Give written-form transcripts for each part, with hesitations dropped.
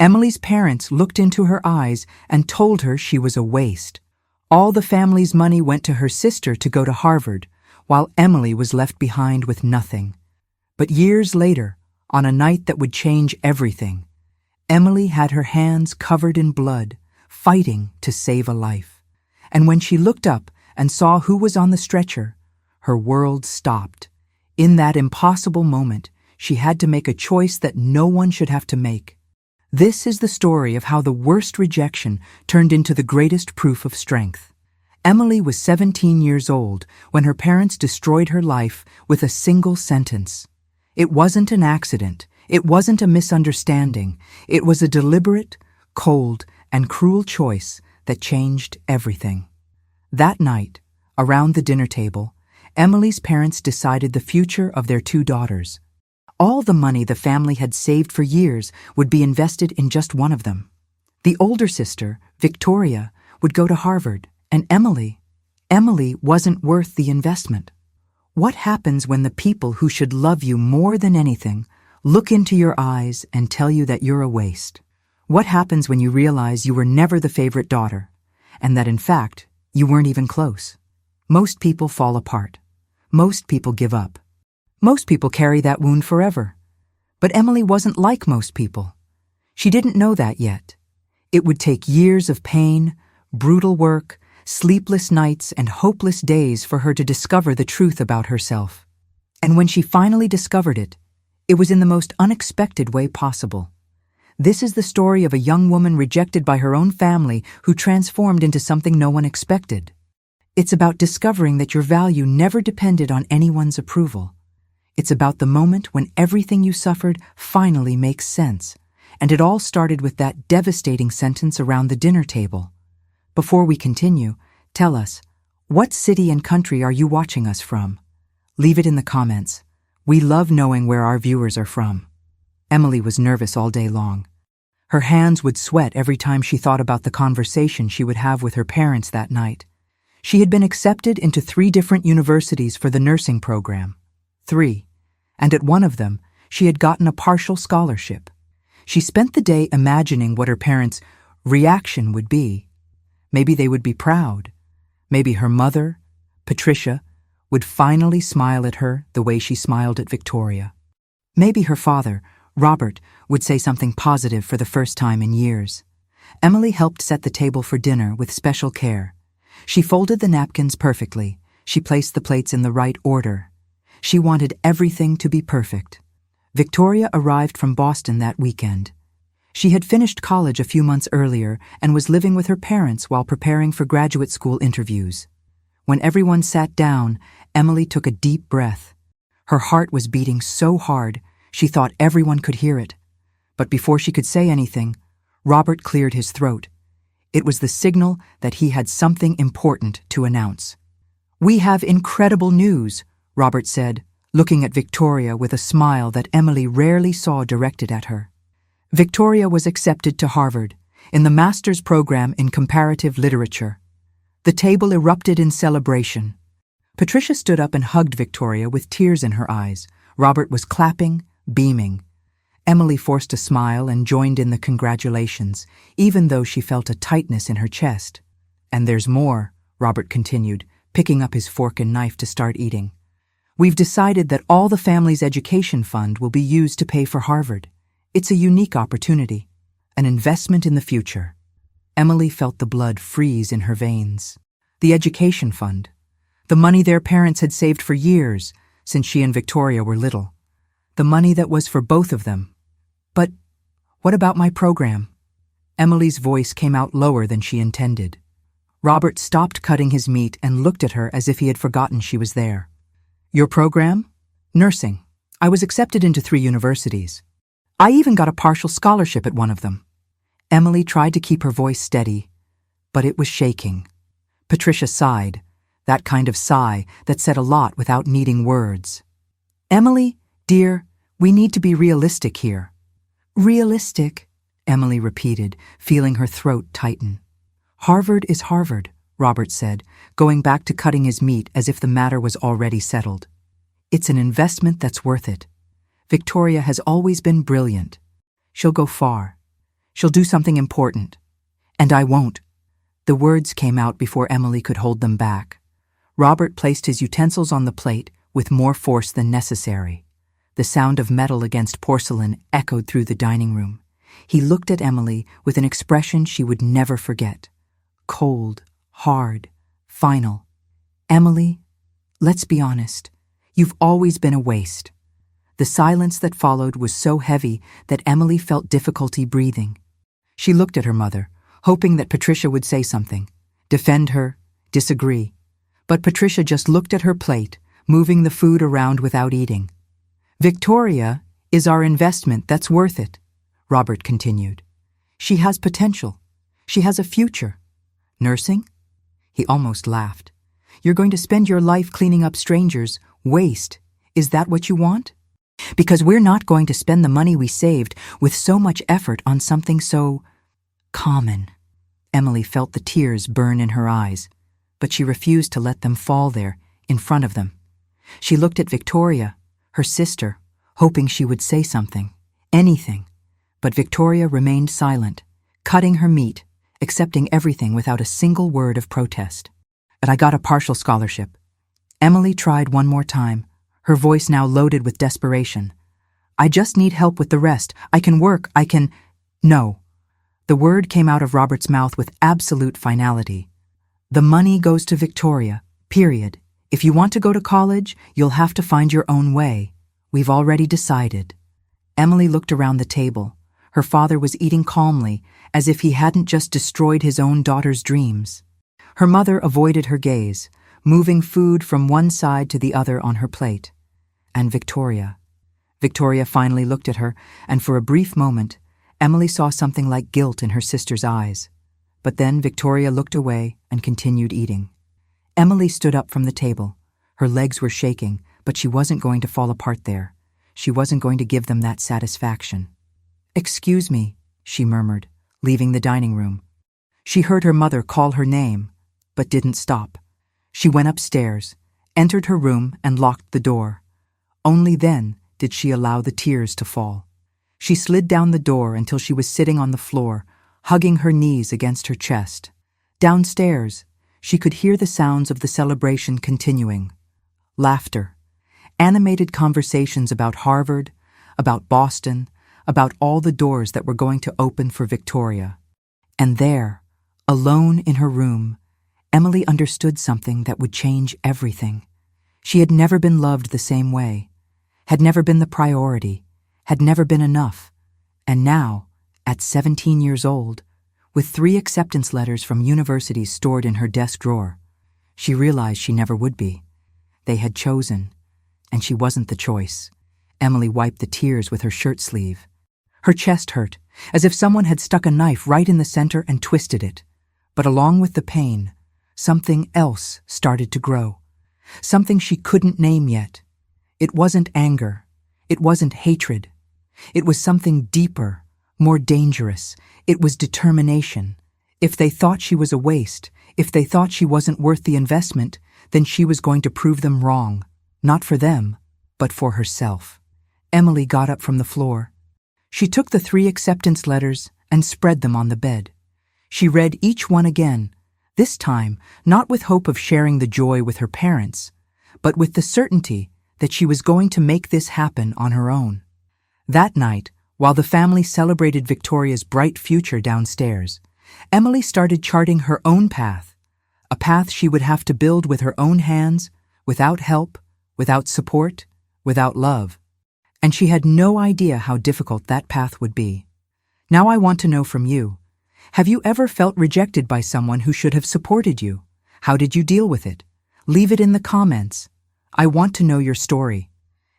Emily's parents looked into her eyes and told her she was a waste. All the family's money went to her sister to go to Harvard, while Emily was left behind with nothing. But years later, on a night that would change everything, Emily had her hands covered in blood, fighting to save a life. And when she looked up and saw who was on the stretcher, her world stopped. In that impossible moment, she had to make a choice that no one should have to make. This is the story of how the worst rejection turned into the greatest proof of strength. Emily was 17 years old when her parents destroyed her life with a single sentence. It wasn't an accident. It wasn't a misunderstanding. It was a deliberate, cold, and cruel choice that changed everything. That night, around the dinner table, Emily's parents decided the future of their two daughters. All the money the family had saved for years would be invested in just one of them. The older sister, Victoria, would go to Harvard, and Emily wasn't worth the investment. What happens when the people who should love you more than anything look into your eyes and tell you that you're a waste? What happens when you realize you were never the favorite daughter, and that in fact, you weren't even close? Most people fall apart. Most people give up. Most people carry that wound forever. But Emily wasn't like most people. She didn't know that yet. It would take years of pain, brutal work, sleepless nights, and hopeless days for her to discover the truth about herself. And when she finally discovered it, it was in the most unexpected way possible. This is the story of a young woman rejected by her own family who transformed into something no one expected. It's about discovering that your value never depended on anyone's approval. It's about the moment when everything you suffered finally makes sense, and it all started with that devastating sentence around the dinner table. Before we continue, tell us, what city and country are you watching us from? Leave it in the comments. We love knowing where our viewers are from. Emily was nervous all day long. Her hands would sweat every time she thought about the conversation she would have with her parents that night. She had been accepted into 3 different universities for the nursing program. 3. And at one of them, she had gotten a partial scholarship. She spent the day imagining what her parents' reaction would be. Maybe they would be proud. Maybe her mother, Patricia, would finally smile at her the way she smiled at Victoria. Maybe her father, Robert, would say something positive for the first time in years. Emily helped set the table for dinner with special care. She folded the napkins perfectly. She placed the plates in the right order. She wanted everything to be perfect. Victoria arrived from Boston that weekend. She had finished college a few months earlier and was living with her parents while preparing for graduate school interviews. When everyone sat down, Emily took a deep breath. Her heart was beating so hard, she thought everyone could hear it. But before she could say anything, Robert cleared his throat. It was the signal that he had something important to announce. "We have incredible news," Robert said, looking at Victoria with a smile that Emily rarely saw directed at her. Victoria was accepted to Harvard, in the master's program in comparative literature. The table erupted in celebration. Patricia stood up and hugged Victoria with tears in her eyes. Robert was clapping, beaming. Emily forced a smile and joined in the congratulations, even though she felt a tightness in her chest. "And there's more," Robert continued, picking up his fork and knife to start eating. "We've decided that all the family's education fund will be used to pay for Harvard. It's a unique opportunity, an investment in the future." Emily felt the blood freeze in her veins. The education fund. The money their parents had saved for years, since she and Victoria were little. The money that was for both of them. But what about my program? Emily's voice came out lower than she intended. Robert stopped cutting his meat and looked at her as if he had forgotten she was there. "Your program? Nursing. I was accepted into 3 universities. I even got a partial scholarship at one of them." Emily tried to keep her voice steady, but it was shaking. Patricia sighed, that kind of sigh that said a lot without needing words. "Emily, dear, we need to be realistic here." "Realistic," Emily repeated, feeling her throat tighten. "Harvard is Harvard," Robert said, going back to cutting his meat as if the matter was already settled. "It's an investment that's worth it. Victoria has always been brilliant. She'll go far. She'll do something important. And I won't. The words came out before Emily could hold them back. Robert placed his utensils on the plate with more force than necessary. The sound of metal against porcelain echoed through the dining room. He looked at Emily with an expression she would never forget. Cold, hard, final. Emily, let's be honest. You've always been a waste. The silence that followed was so heavy that Emily felt difficulty breathing. She looked at her mother, hoping that Patricia would say something, defend her, disagree. But Patricia just looked at her plate, moving the food around without eating. Victoria is our investment that's worth it, Robert continued. She has potential. She has a future. Nursing? He almost laughed. You're going to spend your life cleaning up strangers. Waste. Is that what you want? Because we're not going to spend the money we saved with so much effort on something so common. Emily felt the tears burn in her eyes, but she refused to let them fall there, in front of them. She looked at Victoria, her sister, hoping she would say something, anything. But Victoria remained silent, cutting her meat, accepting everything without a single word of protest. But I got a partial scholarship. Emily tried one more time, her voice now loaded with desperation. I just need help with the rest. I can work, I can… No. The word came out of Robert's mouth with absolute finality. The money goes to Victoria, period. If you want to go to college, you'll have to find your own way. We've already decided. Emily looked around the table. Her father was eating calmly, as if he hadn't just destroyed his own daughter's dreams. Her mother avoided her gaze, moving food from one side to the other on her plate. And Victoria. Victoria finally looked at her, and for a brief moment, Emily saw something like guilt in her sister's eyes. But then Victoria looked away and continued eating. Emily stood up from the table. Her legs were shaking, but she wasn't going to fall apart there. She wasn't going to give them that satisfaction. Excuse me, she murmured, leaving the dining room. She heard her mother call her name, but didn't stop. She went upstairs, entered her room, and locked the door. Only then did she allow the tears to fall. She slid down the door until she was sitting on the floor, hugging her knees against her chest. Downstairs, she could hear the sounds of the celebration continuing. Laughter, animated conversations about Harvard, about Boston, about all the doors that were going to open for Victoria. And there, alone in her room, Emily understood something that would change everything. She had never been loved the same way, had never been the priority, had never been enough. And now, at 17 years old, with 3 acceptance letters from universities stored in her desk drawer, she realized she never would be. They had chosen, and she wasn't the choice. Emily wiped the tears with her shirt sleeve. Her chest hurt, as if someone had stuck a knife right in the center and twisted it. But along with the pain, something else started to grow. Something she couldn't name yet. It wasn't anger. It wasn't hatred. It was something deeper, more dangerous. It was determination. If they thought she was a waste, if they thought she wasn't worth the investment, then she was going to prove them wrong. Not for them, but for herself. Emily got up from the floor. She took the 3 acceptance letters and spread them on the bed. She read each one again, this time not with hope of sharing the joy with her parents, but with the certainty that she was going to make this happen on her own. That night, while the family celebrated Victoria's bright future downstairs, Emily started charting her own path, a path she would have to build with her own hands, without help, without support, without love. And she had no idea how difficult that path would be. Now I want to know from you, have you ever felt rejected by someone who should have supported you? How did you deal with it? Leave it in the comments. I want to know your story.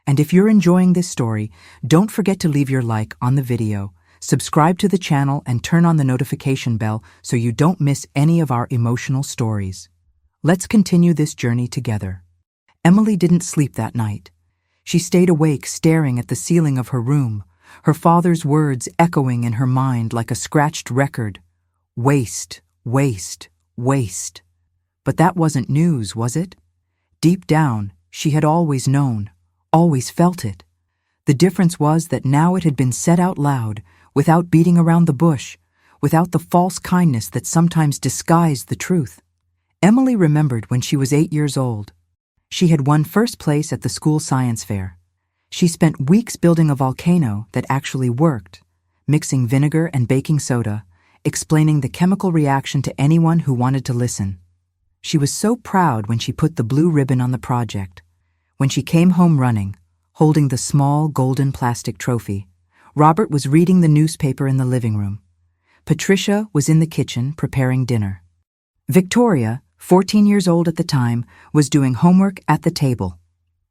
And if you're enjoying this story, don't forget to leave your like on the video, subscribe to the channel, and turn on the notification bell so you don't miss any of our emotional stories. Let's continue this journey together. Emily didn't sleep that night. She stayed awake staring at the ceiling of her room, her father's words echoing in her mind like a scratched record. Waste, waste, waste. But that wasn't news, was it? Deep down, she had always known, always felt it. The difference was that now it had been said out loud, without beating around the bush, without the false kindness that sometimes disguised the truth. Emily remembered when she was 8 years old. She had won first place at the school science fair. She spent weeks building a volcano that actually worked, mixing vinegar and baking soda, explaining the chemical reaction to anyone who wanted to listen. She was so proud when she put the blue ribbon on the project. When she came home running, holding the small golden plastic trophy, Robert was reading the newspaper in the living room. Patricia was in the kitchen preparing dinner. Victoria, 14 years old at the time, was doing homework at the table.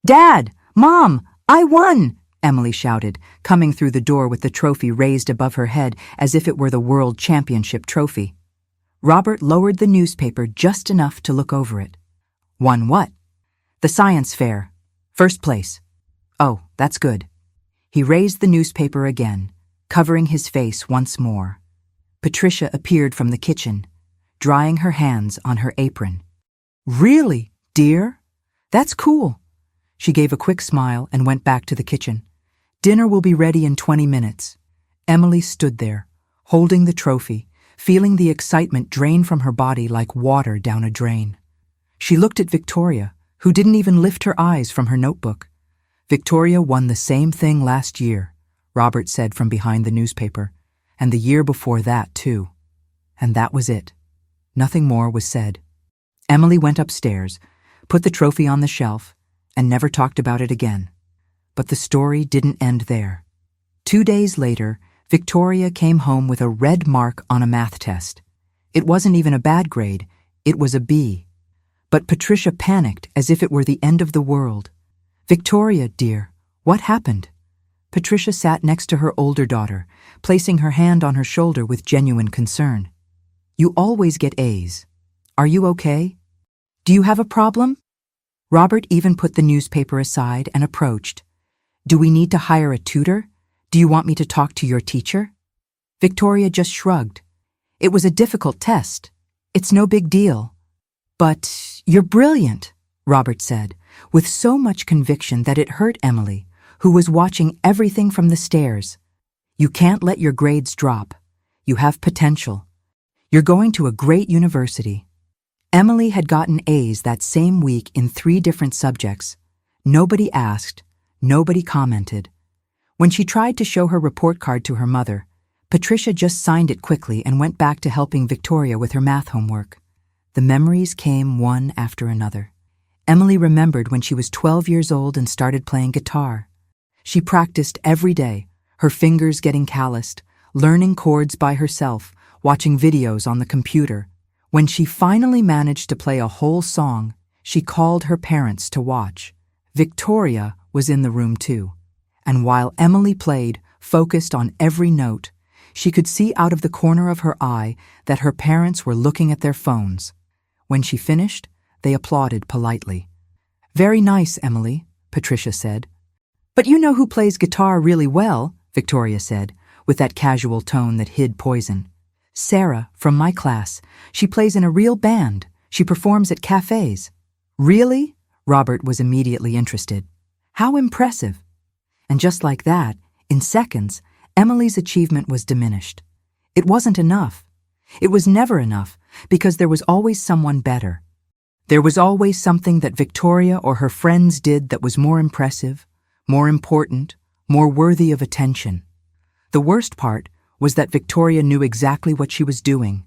"Dad! Mom! I won!" Emily shouted, coming through the door with the trophy raised above her head as if it were the World Championship trophy. Robert lowered the newspaper just enough to look over it. "Won what?" "The science fair. First place." "Oh, that's good." He raised the newspaper again, covering his face once more. Patricia appeared from the kitchen, drying her hands on her apron. "Really, dear? That's cool." She gave a quick smile and went back to the kitchen. "Dinner will be ready in 20 minutes. Emily stood there, holding the trophy, feeling the excitement drain from her body like water down a drain. She looked at Victoria, who didn't even lift her eyes from her notebook. "Victoria won the same thing last year," Robert said from behind the newspaper, "and the year before that, too." And that was it. Nothing more was said. Emily went upstairs, put the trophy on the shelf, and never talked about it again. But the story didn't end there. 2 days later, Victoria came home with a red mark on a math test. It wasn't even a bad grade, it was a B. But Patricia panicked as if it were the end of the world. "Victoria, dear, what happened?" Patricia sat next to her older daughter, placing her hand on her shoulder with genuine concern. "You always get A's. Are you okay? Do you have a problem?" Robert even put the newspaper aside and approached. "Do we need to hire a tutor? Do you want me to talk to your teacher?" Victoria just shrugged. "It was a difficult test. It's no big deal." "But you're brilliant," Robert said, with so much conviction that it hurt Emily, who was watching everything from the stairs. "You can't let your grades drop. You have potential. You're going to a great university." Emily had gotten A's that same week in 3 different subjects. Nobody asked, nobody commented. When she tried to show her report card to her mother, Patricia just signed it quickly and went back to helping Victoria with her math homework. The memories came one after another. Emily remembered when she was 12 years old and started playing guitar. She practiced every day, her fingers getting calloused, learning chords by herself, watching videos on the computer. When she finally managed to play a whole song, she called her parents to watch. Victoria was in the room too. And while Emily played, focused on every note, she could see out of the corner of her eye that her parents were looking at their phones. When she finished, they applauded politely. "Very nice, Emily," Patricia said. "But you know who plays guitar really well," Victoria said, with that casual tone that hid poison. "Sarah, from my class. She plays in a real band. She performs at cafes." "Really?" Robert was immediately interested. "How impressive." And just like that, in seconds, Emily's achievement was diminished. It wasn't enough. It was never enough, because there was always someone better. There was always something that Victoria or her friends did that was more impressive, more important, more worthy of attention. The worst part was that Victoria knew exactly what she was doing.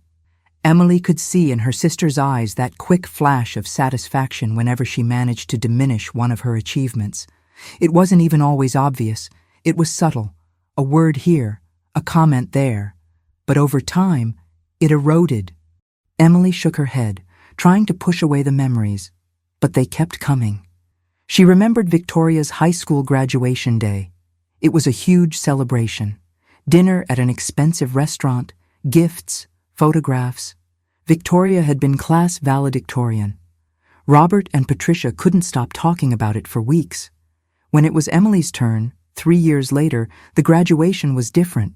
Emily could see in her sister's eyes that quick flash of satisfaction whenever she managed to diminish one of her achievements. It wasn't even always obvious. It was subtle, a word here, a comment there. But over time, it eroded. Emily shook her head, trying to push away the memories, but they kept coming. She remembered Victoria's high school graduation day. It was a huge celebration. Dinner at an expensive restaurant, gifts, photographs. Victoria had been class valedictorian. Robert and Patricia couldn't stop talking about it for weeks. When it was Emily's turn, 3 years later, the graduation was different.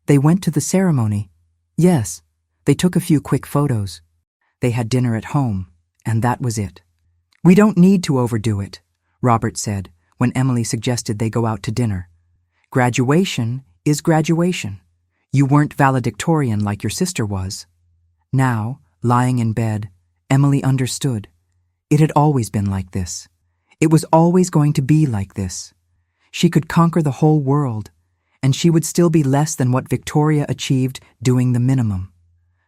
They went to the ceremony. Yes, they took a few quick photos. They had dinner at home, and that was it. "We don't need to overdo it," Robert said when Emily suggested they go out to dinner. "Graduation is graduation. You weren't valedictorian like your sister was. Now, lying in bed, Emily understood. It had always been like this. It was always going to be like this. She could conquer the whole world, and she would still be less than what Victoria achieved doing the minimum.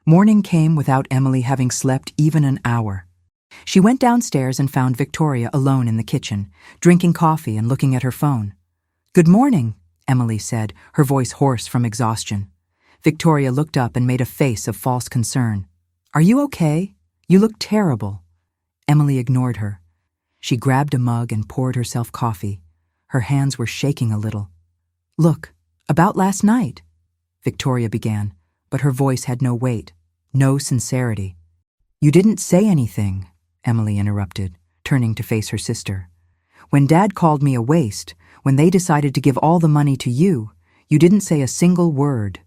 Morning came without Emily having slept even an hour. She went downstairs and found Victoria alone in the kitchen, drinking coffee and looking at her phone. "Good morning," Emily said, her voice hoarse from exhaustion. Victoria looked up and made a face of false concern. "Are you okay? You look terrible." Emily ignored her. She grabbed a mug and poured herself coffee. Her hands were shaking a little. "Look, about last night," Victoria began, but her voice had no weight, no sincerity. "You didn't say anything," Emily interrupted, turning to face her sister. "When Dad called me a waste, when they decided to give all the money to you, you didn't say a single word."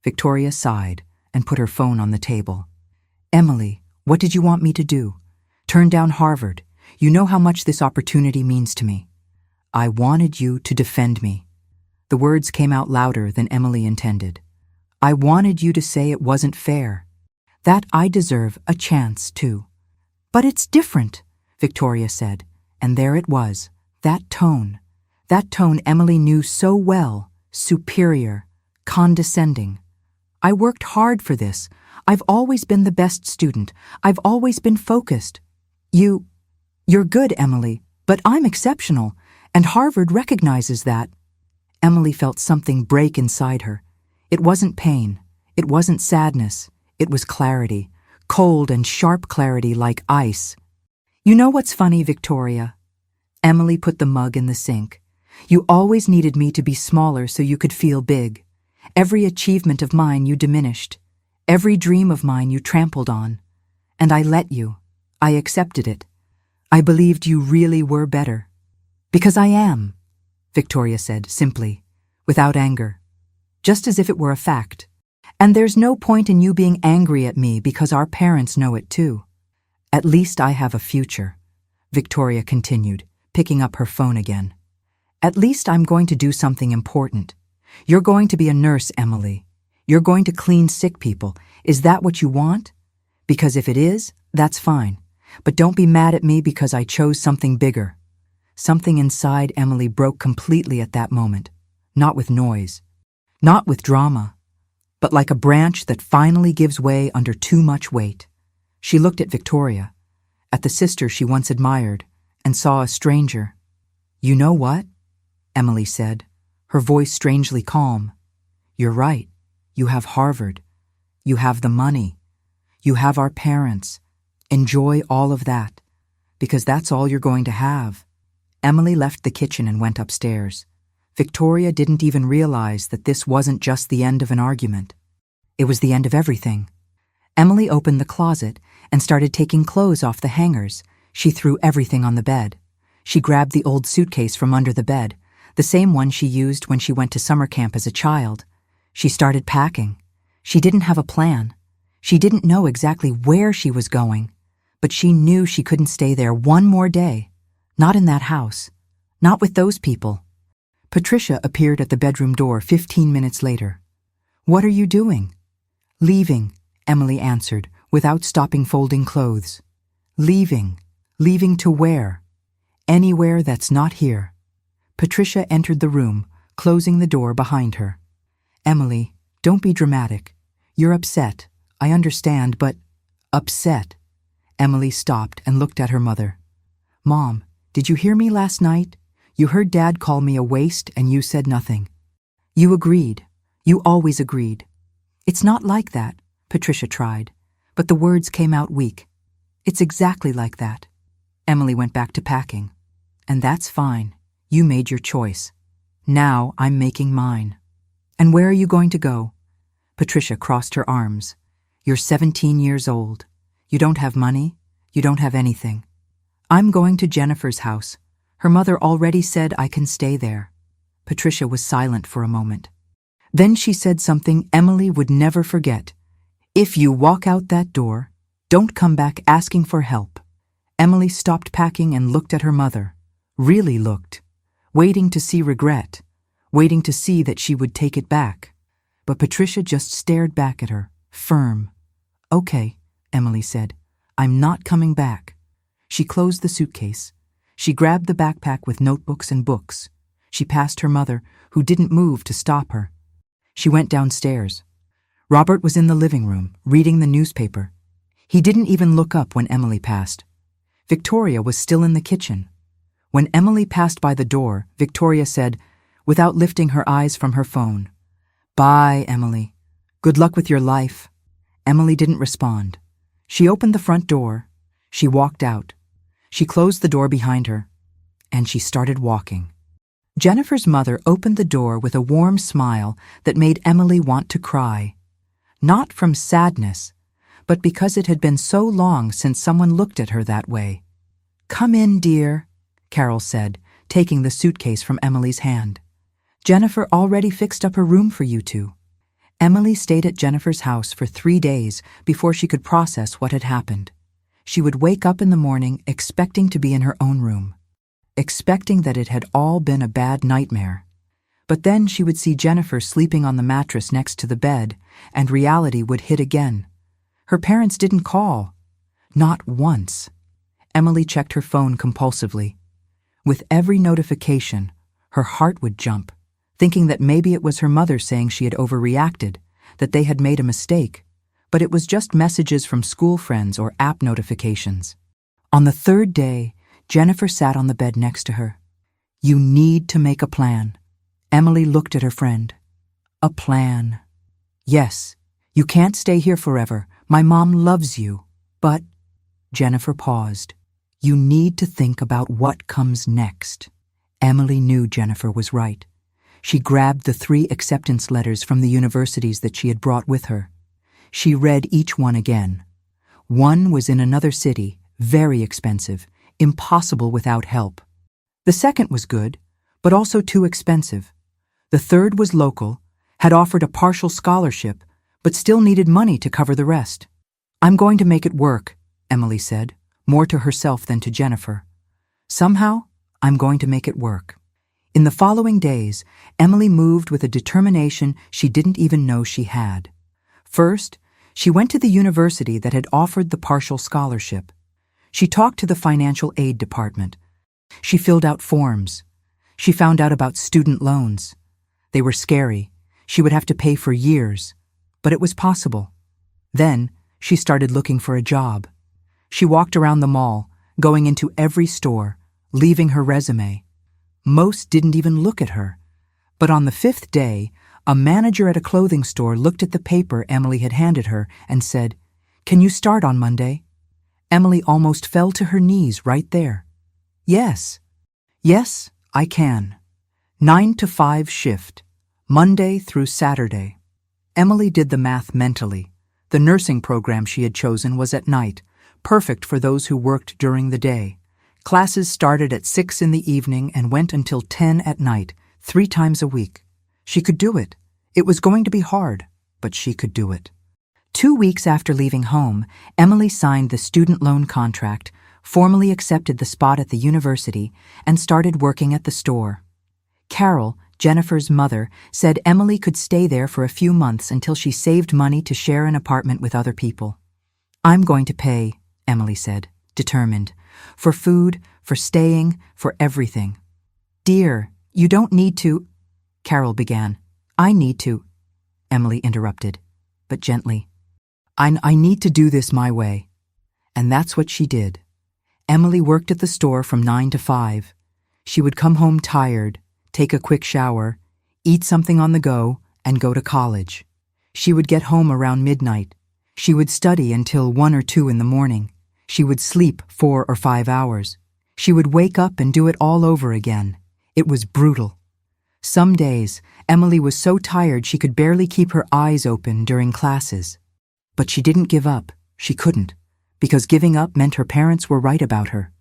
Victoria sighed and put her phone on the table. "Emily, what did you want me to do? Turn down Harvard. You know how much this opportunity means to me." "I wanted you to defend me." The words came out louder than Emily intended. "I wanted you to say it wasn't fair. That I deserve a chance, too." "But it's different," Victoria said, and there it was, that tone Emily knew so well, superior, condescending. "I worked hard for this. I've always been the best student. I've always been focused. You're good, Emily, but I'm exceptional, and Harvard recognizes that." Emily felt something break inside her. It wasn't pain. It wasn't sadness. It was clarity, cold and sharp clarity like ice. "You know what's funny, Victoria?" Emily put the mug in the sink. "You always needed me to be smaller so you could feel big. Every achievement of mine you diminished. Every dream of mine you trampled on. And I let you. I accepted it. I believed you really were better." "Because I am," Victoria said simply, without anger, just as if it were a fact. "And there's no point in you being angry at me because our parents know it too." "At least I have a future," Victoria continued, picking up her phone again. "At least I'm going to do something important. You're going to be a nurse, Emily. You're going to clean sick people. Is that what you want? Because if it is, that's fine. But don't be mad at me because I chose something bigger." Something inside Emily broke completely at that moment, not with noise, not with drama, but like a branch that finally gives way under too much weight. She looked at Victoria, at the sister she once admired, and saw a stranger. "You know what?" Emily said, her voice strangely calm. "You're right. You have Harvard. You have the money. You have our parents. Enjoy all of that, because that's all you're going to have." Emily left the kitchen and went upstairs. Victoria didn't even realize that this wasn't just the end of an argument. It was the end of everything. Emily opened the closet and started taking clothes off the hangers. She threw everything on the bed. She grabbed the old suitcase from under the bed, the same one she used when she went to summer camp as a child. She started packing. She didn't have a plan. She didn't know exactly where she was going, but she knew she couldn't stay there one more day. Not in that house. Not with those people. Patricia appeared at the bedroom door 15 minutes later. "What are you doing?" "Leaving," Emily answered, without stopping folding clothes. "Leaving. Leaving to where?" "Anywhere that's not here." Patricia entered the room, closing the door behind her. "Emily, don't be dramatic. You're upset. I understand, but—" "Upset?" Emily stopped and looked at her mother. "Mom, did you hear me last night? You heard Dad call me a waste and you said nothing. You agreed. You always agreed." "It's not like that," Patricia tried, but the words came out weak. "It's exactly like that." Emily went back to packing. "And that's fine. You made your choice. Now I'm making mine." "And where are you going to go?" Patricia crossed her arms. "You're 17 years old. You don't have money. You don't have anything." "I'm going to Jennifer's house. Her mother already said I can stay there." Patricia was silent for a moment. Then she said something Emily would never forget. "If you walk out that door, don't come back asking for help." Emily stopped packing and looked at her mother. Really looked. Waiting to see regret. Waiting to see that she would take it back. But Patricia just stared back at her, firm. "Okay," Emily said. "I'm not coming back." She closed the suitcase. She grabbed the backpack with notebooks and books. She passed her mother, who didn't move to stop her. She went downstairs. Robert was in the living room, reading the newspaper. He didn't even look up when Emily passed. Victoria was still in the kitchen. When Emily passed by the door, Victoria said, without lifting her eyes from her phone, "Bye, Emily. Good luck with your life." Emily didn't respond. She opened the front door. She walked out. She closed the door behind her, and she started walking. Jennifer's mother opened the door with a warm smile that made Emily want to cry. Not from sadness, but because it had been so long since someone looked at her that way. "Come in, dear," Carol said, taking the suitcase from Emily's hand. "Jennifer already fixed up her room for you two." Emily stayed at Jennifer's house for 3 days before she could process what had happened. She would wake up in the morning expecting to be in her own room, expecting that it had all been a bad nightmare. But then she would see Jennifer sleeping on the mattress next to the bed, and reality would hit again. Her parents didn't call. Not once. Emily checked her phone compulsively. With every notification, her heart would jump, thinking that maybe it was her mother saying she had overreacted, that they had made a mistake, but it was just messages from school friends or app notifications. On the 3rd day, Jennifer sat on the bed next to her. "You need to make a plan." Emily looked at her friend. "A plan." "Yes, you can't stay here forever. My mom loves you. But," Jennifer paused, "you need to think about what comes next." Emily knew Jennifer was right. She grabbed the 3 acceptance letters from the universities that she had brought with her. She read each one again. One was in another city, very expensive, impossible without help. The second was good, but also too expensive. The third was local, had offered a partial scholarship, but still needed money to cover the rest. "I'm going to make it work," Emily said, more to herself than to Jennifer. "Somehow, I'm going to make it work." In the following days, Emily moved with a determination she didn't even know she had. First, she went to the university that had offered the partial scholarship. She talked to the financial aid department. She filled out forms. She found out about student loans. They were scary. She would have to pay for years, but it was possible. Then, she started looking for a job. She walked around the mall, going into every store, leaving her resume. Most didn't even look at her. But on the 5th day, a manager at a clothing store looked at the paper Emily had handed her and said, "Can you start on Monday?" Emily almost fell to her knees right there. "Yes. Yes, I can. 9 to 5 shift, Monday through Saturday." Emily did the math mentally. The nursing program she had chosen was at night, perfect for those who worked during the day. Classes started at 6 in the evening and went until 10 at night, 3 times a week. She could do it. It was going to be hard, but she could do it. 2 weeks after leaving home, Emily signed the student loan contract, formally accepted the spot at the university, and started working at the store. Carol, Jennifer's mother, said Emily could stay there for a few months until she saved money to share an apartment with other people. "I'm going to pay," Emily said, determined. "For food, for staying, for everything." "Dear, you don't need to," Carol began. "I need to," Emily interrupted, but gently. I need to do this my way." And that's what she did. Emily worked at the store from 9 to 5. She would come home tired, take a quick shower, eat something on the go, and go to college. She would get home around midnight. She would study until 1 or 2 in the morning. She would sleep 4 or 5 hours. She would wake up and do it all over again. It was brutal. Some days, Emily was so tired she could barely keep her eyes open during classes. But she didn't give up. She couldn't, because giving up meant her parents were right about her.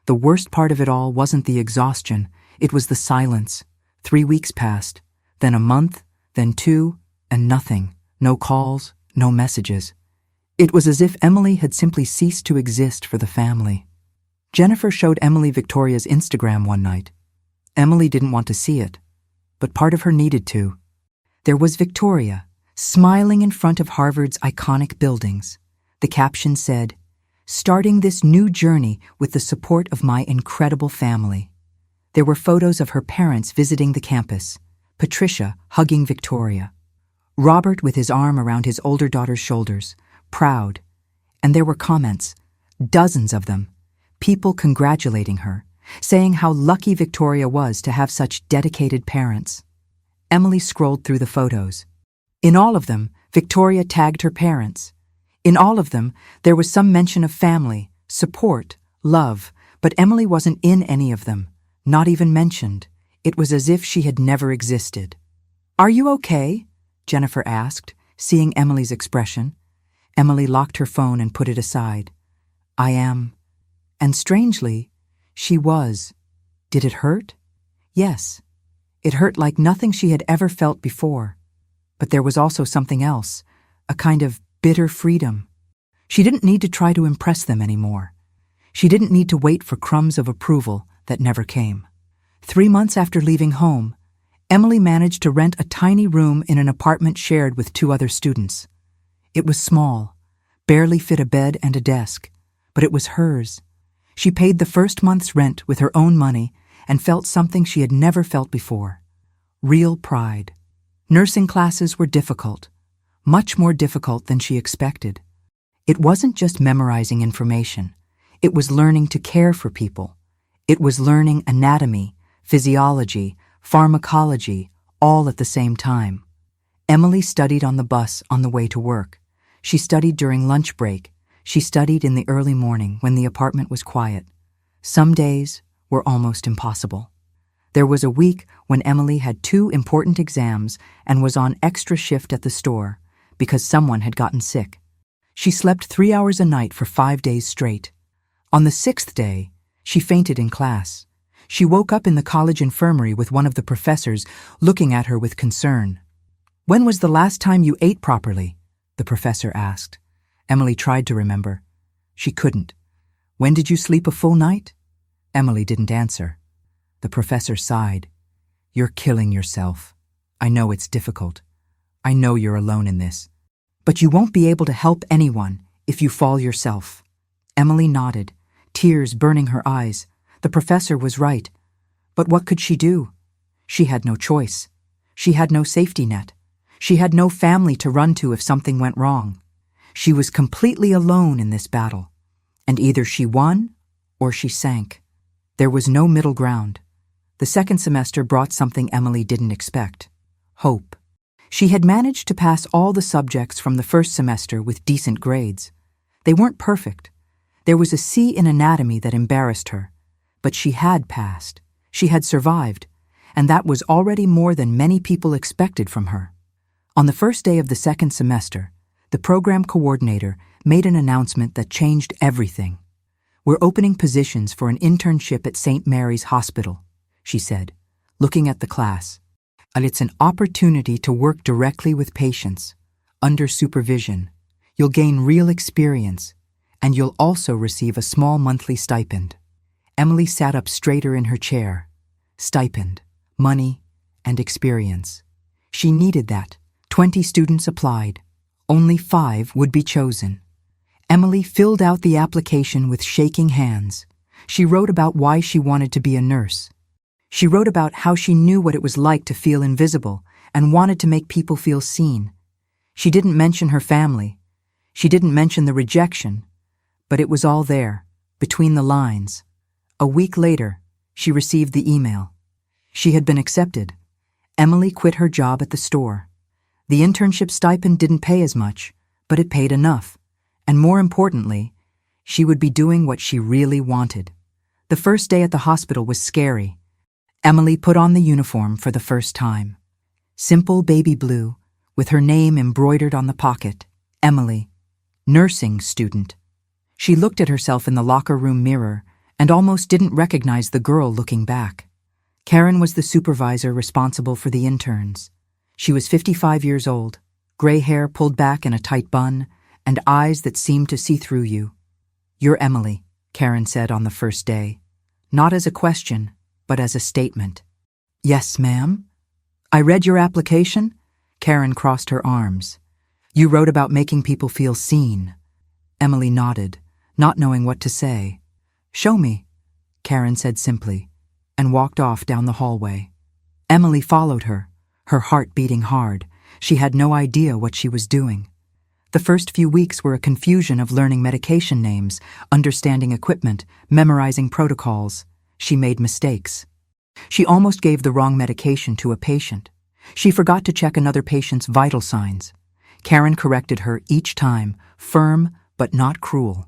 The worst part of it all wasn't the exhaustion, it was the silence. 3 weeks passed, then a month, then 2, and nothing. No calls, no messages. It was as if Emily had simply ceased to exist for the family. Jennifer showed Emily Victoria's Instagram one night. Emily didn't want to see it, but part of her needed to. There was Victoria, smiling in front of Harvard's iconic buildings. The caption said, "Starting this new journey with the support of my incredible family." There were photos of her parents visiting the campus, Patricia hugging Victoria, Robert with his arm around his older daughter's shoulders, proud. And there were comments, dozens of them, people congratulating her, saying how lucky Victoria was to have such dedicated parents. Emily scrolled through the photos. In all of them, Victoria tagged her parents. In all of them, there was some mention of family, support, love, but Emily wasn't in any of them, not even mentioned. It was as if she had never existed. "Are you okay?" Jennifer asked, seeing Emily's expression. Emily locked her phone and put it aside. "I am." And strangely, she was. Did it hurt? Yes. It hurt like nothing she had ever felt before. But there was also something else, a kind of bitter freedom. She didn't need to try to impress them anymore. She didn't need to wait for crumbs of approval that never came. 3 months after leaving home, Emily managed to rent a tiny room in an apartment shared with 2 other students. It was small, barely fit a bed and a desk, but it was hers. She paid the first month's rent with her own money and felt something she had never felt before. Real pride. Nursing classes were difficult, much more difficult than she expected. It wasn't just memorizing information. It was learning to care for people. It was learning anatomy, physiology, pharmacology, all at the same time. Emily studied on the bus on the way to work. She studied during lunch break. She studied in the early morning when the apartment was quiet. Some days were almost impossible. There was a week when Emily had 2 important exams and was on extra shift at the store because someone had gotten sick. She slept 3 hours a night for 5 days straight. On the 6th day, she fainted in class. She woke up in the college infirmary with one of the professors looking at her with concern. "When was the last time you ate properly?" the professor asked. Emily tried to remember. She couldn't. "When did you sleep a full night?" Emily didn't answer. The professor sighed. "You're killing yourself. I know it's difficult. I know you're alone in this. But you won't be able to help anyone if you fall yourself." Emily nodded, tears burning her eyes. The professor was right. But what could she do? She had no choice. She had no safety net. She had no family to run to if something went wrong. She was completely alone in this battle. And either she won or she sank. There was no middle ground. The second semester brought something Emily didn't expect. Hope. She had managed to pass all the subjects from the first semester with decent grades. They weren't perfect. There was a C in anatomy that embarrassed her. But she had passed. She had survived. And that was already more than many people expected from her. On the first day of the second semester, the program coordinator made an announcement that changed everything. "We're opening positions for an internship at St. Mary's Hospital," she said, looking at the class. "And it's an opportunity to work directly with patients, under supervision. You'll gain real experience, and you'll also receive a small monthly stipend." Emily sat up straighter in her chair. Stipend, money, and experience. She needed that. 20 students applied. Only 5 would be chosen. Emily filled out the application with shaking hands. She wrote about why she wanted to be a nurse. She wrote about how she knew what it was like to feel invisible and wanted to make people feel seen. She didn't mention her family. She didn't mention the rejection. But it was all there, between the lines. A week later, she received the email. She had been accepted. Emily quit her job at the store. The internship stipend didn't pay as much, but it paid enough. And more importantly, she would be doing what she really wanted. The first day at the hospital was scary. Emily put on the uniform for the first time. Simple baby blue, with her name embroidered on the pocket. Emily, nursing student. She looked at herself in the locker room mirror and almost didn't recognize the girl looking back. Karen was the supervisor responsible for the interns. She was 55 years old, gray hair pulled back in a tight bun, and eyes that seemed to see through you. "You're Emily," Karen said on the first day. Not as a question, but as a statement. "Yes, ma'am." "I read your application." Karen crossed her arms. You wrote about making people feel seen. Emily nodded, not knowing what to say. Show me, Karen said simply, and walked off down the hallway. Emily followed her, her heart beating hard. She had no idea what she was doing. The first few weeks were a confusion of learning medication names, understanding equipment, memorizing protocols. She made mistakes. She almost gave the wrong medication to a patient. She forgot to check another patient's vital signs. Karen corrected her each time, firm but not cruel.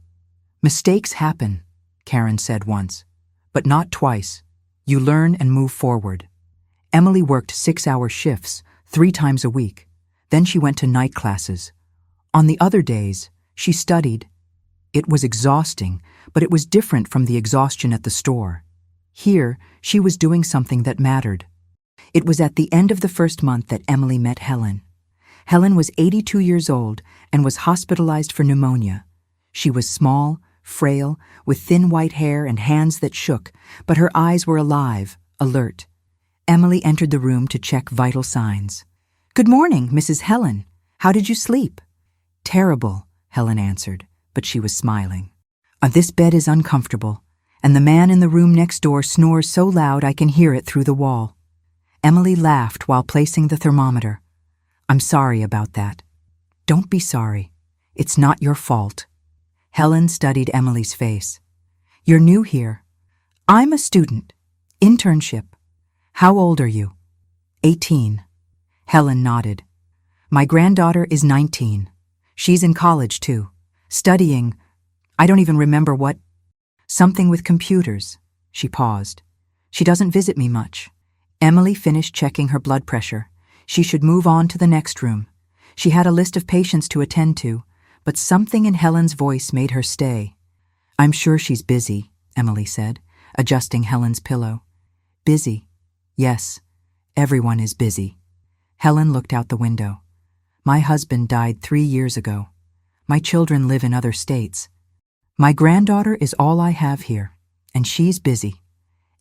Mistakes happen, Karen said once, but not twice. You learn and move forward. Emily worked 6-hour shifts, 3 times a week. Then she went to night classes. On the other days, she studied. It was exhausting, but it was different from the exhaustion at the store. Here, she was doing something that mattered. It was at the end of the first month that Emily met Helen. Helen was 82 years old and was hospitalized for pneumonia. She was small, frail, with thin white hair and hands that shook, but her eyes were alive, alert. Emily entered the room to check vital signs. Good morning, Mrs. Helen. How did you sleep? Terrible, Helen answered, but she was smiling. This bed is uncomfortable, and the man in the room next door snores so loud I can hear it through the wall. Emily laughed while placing the thermometer. I'm sorry about that. Don't be sorry. It's not your fault. Helen studied Emily's face. You're new here. I'm a student. Internship. How old are you? 18. Helen nodded. My granddaughter is 19. She's in college, too. Studying, I don't even remember what. Something with computers. She paused. She doesn't visit me much. Emily finished checking her blood pressure. She should move on to the next room. She had a list of patients to attend to, but something in Helen's voice made her stay. I'm sure she's busy, Emily said, adjusting Helen's pillow. Busy. Yes, everyone is busy. Helen looked out the window. My husband died 3 years ago. My children live in other states. My granddaughter is all I have here, and she's busy.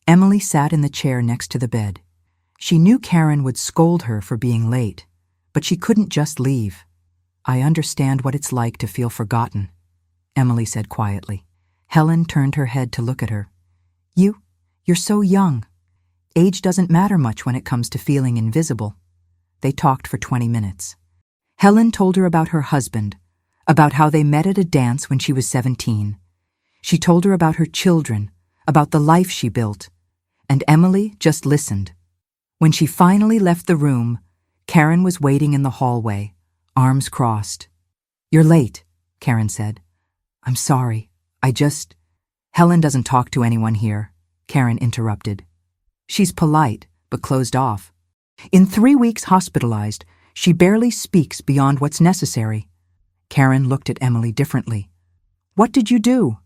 Emily sat in the chair next to the bed. She knew Karen would scold her for being late, but she couldn't just leave. I understand what it's like to feel forgotten, Emily said quietly. Helen turned her head to look at her. You're so young. Age doesn't matter much when it comes to feeling invisible. They talked for 20 minutes. Helen told her about her husband, about how they met at a dance when she was 17. She told her about her children, about the life she built, and Emily just listened. When she finally left the room, Karen was waiting in the hallway, arms crossed. You're late, Karen said. I'm sorry. Helen doesn't talk to anyone here, Karen interrupted. She's polite, but closed off. In 3 weeks hospitalized, she barely speaks beyond what's necessary. Karen looked at Emily differently. What did you do?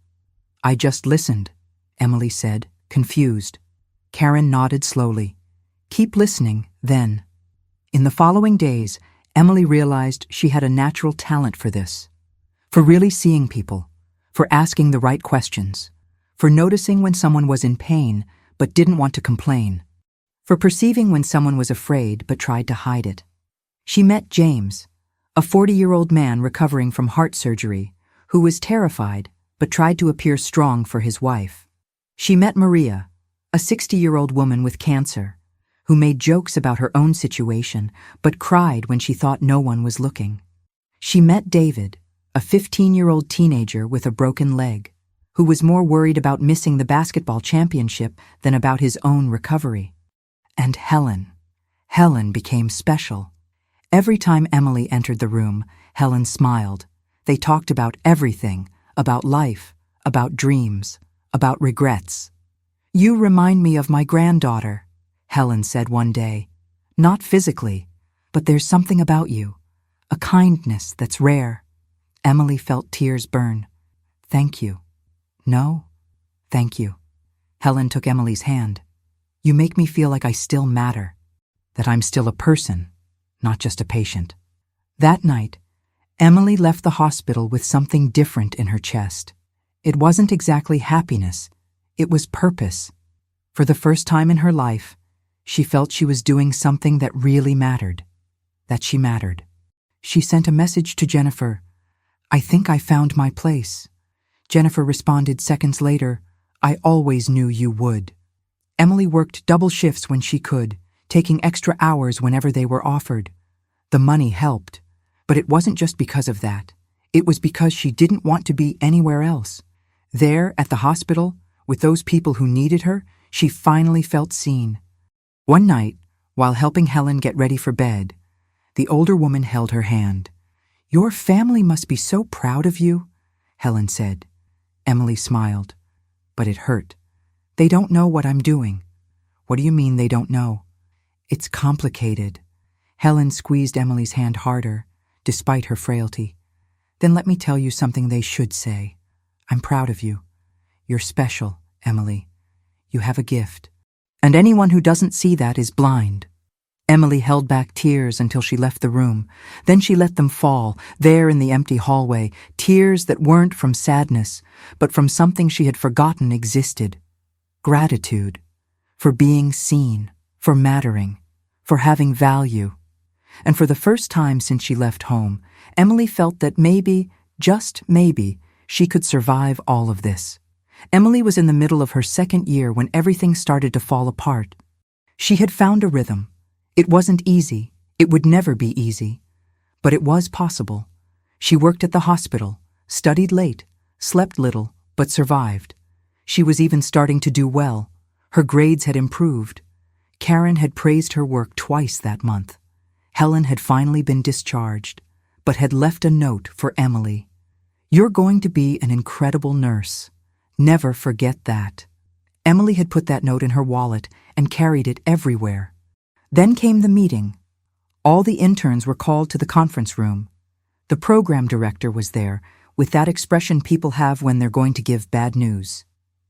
I just listened, Emily said, confused. Karen nodded slowly. Keep listening, then. In the following days, Emily realized she had a natural talent for this. For really seeing people, for asking the right questions, for noticing when someone was in pain but didn't want to complain, for perceiving when someone was afraid but tried to hide it. She met James, a 40-year-old man recovering from heart surgery, who was terrified but tried to appear strong for his wife. She met Maria, a 60-year-old woman with cancer, who made jokes about her own situation but cried when she thought no one was looking. She met David, a 15-year-old teenager with a broken leg, who was more worried about missing the basketball championship than about his own recovery. And Helen. Helen became special. Every time Emily entered the room, Helen smiled. They talked about everything, about life, about dreams, about regrets. You remind me of my granddaughter, Helen said one day. Not physically, but there's something about you, a kindness that's rare. Emily felt tears burn. Thank you. No, thank you. Helen took Emily's hand. You make me feel like I still matter, that I'm still a person, not just a patient. That night, Emily left the hospital with something different in her chest. It wasn't exactly happiness, it was purpose. For the first time in her life, she felt she was doing something that really mattered. that she mattered. She sent a message to Jennifer. "I think I found my place." Jennifer responded seconds later, "I always knew you would." Emily worked double shifts when she could, taking extra hours whenever they were offered. The money helped, but it wasn't just because of that. It was because she didn't want to be anywhere else. There, at the hospital, with those people who needed her, she finally felt seen. One night, while helping Helen get ready for bed, the older woman held her hand. "Your family must be so proud of you," Helen said. Emily smiled, but it hurt. "They don't know what I'm doing." "What do you mean they don't know?" "It's complicated." Helen squeezed Emily's hand harder, despite her frailty. "Then let me tell you something they should say. I'm proud of you. You're special, Emily. You have a gift. And anyone who doesn't see that is blind." Emily held back tears until she left the room. Then she let them fall, there in the empty hallway, tears that weren't from sadness, but from something she had forgotten existed. Gratitude. For being seen, for mattering, for having value. And for the first time since she left home, Emily felt that maybe, just maybe, she could survive all of this. Emily was in the middle of her second year when everything started to fall apart. She had found a rhythm. It wasn't easy. It would never be easy. But it was possible. She worked at the hospital, studied late, slept little, but survived. She was even starting to do well. Her grades had improved. Karen had praised her work twice that month. Helen had finally been discharged, but had left a note for Emily. "You're going to be an incredible nurse. Never forget that." Emily had put that note in her wallet and carried it everywhere. Then came the meeting. All the interns were called to the conference room. The program director was there, with that expression people have when they're going to give bad news.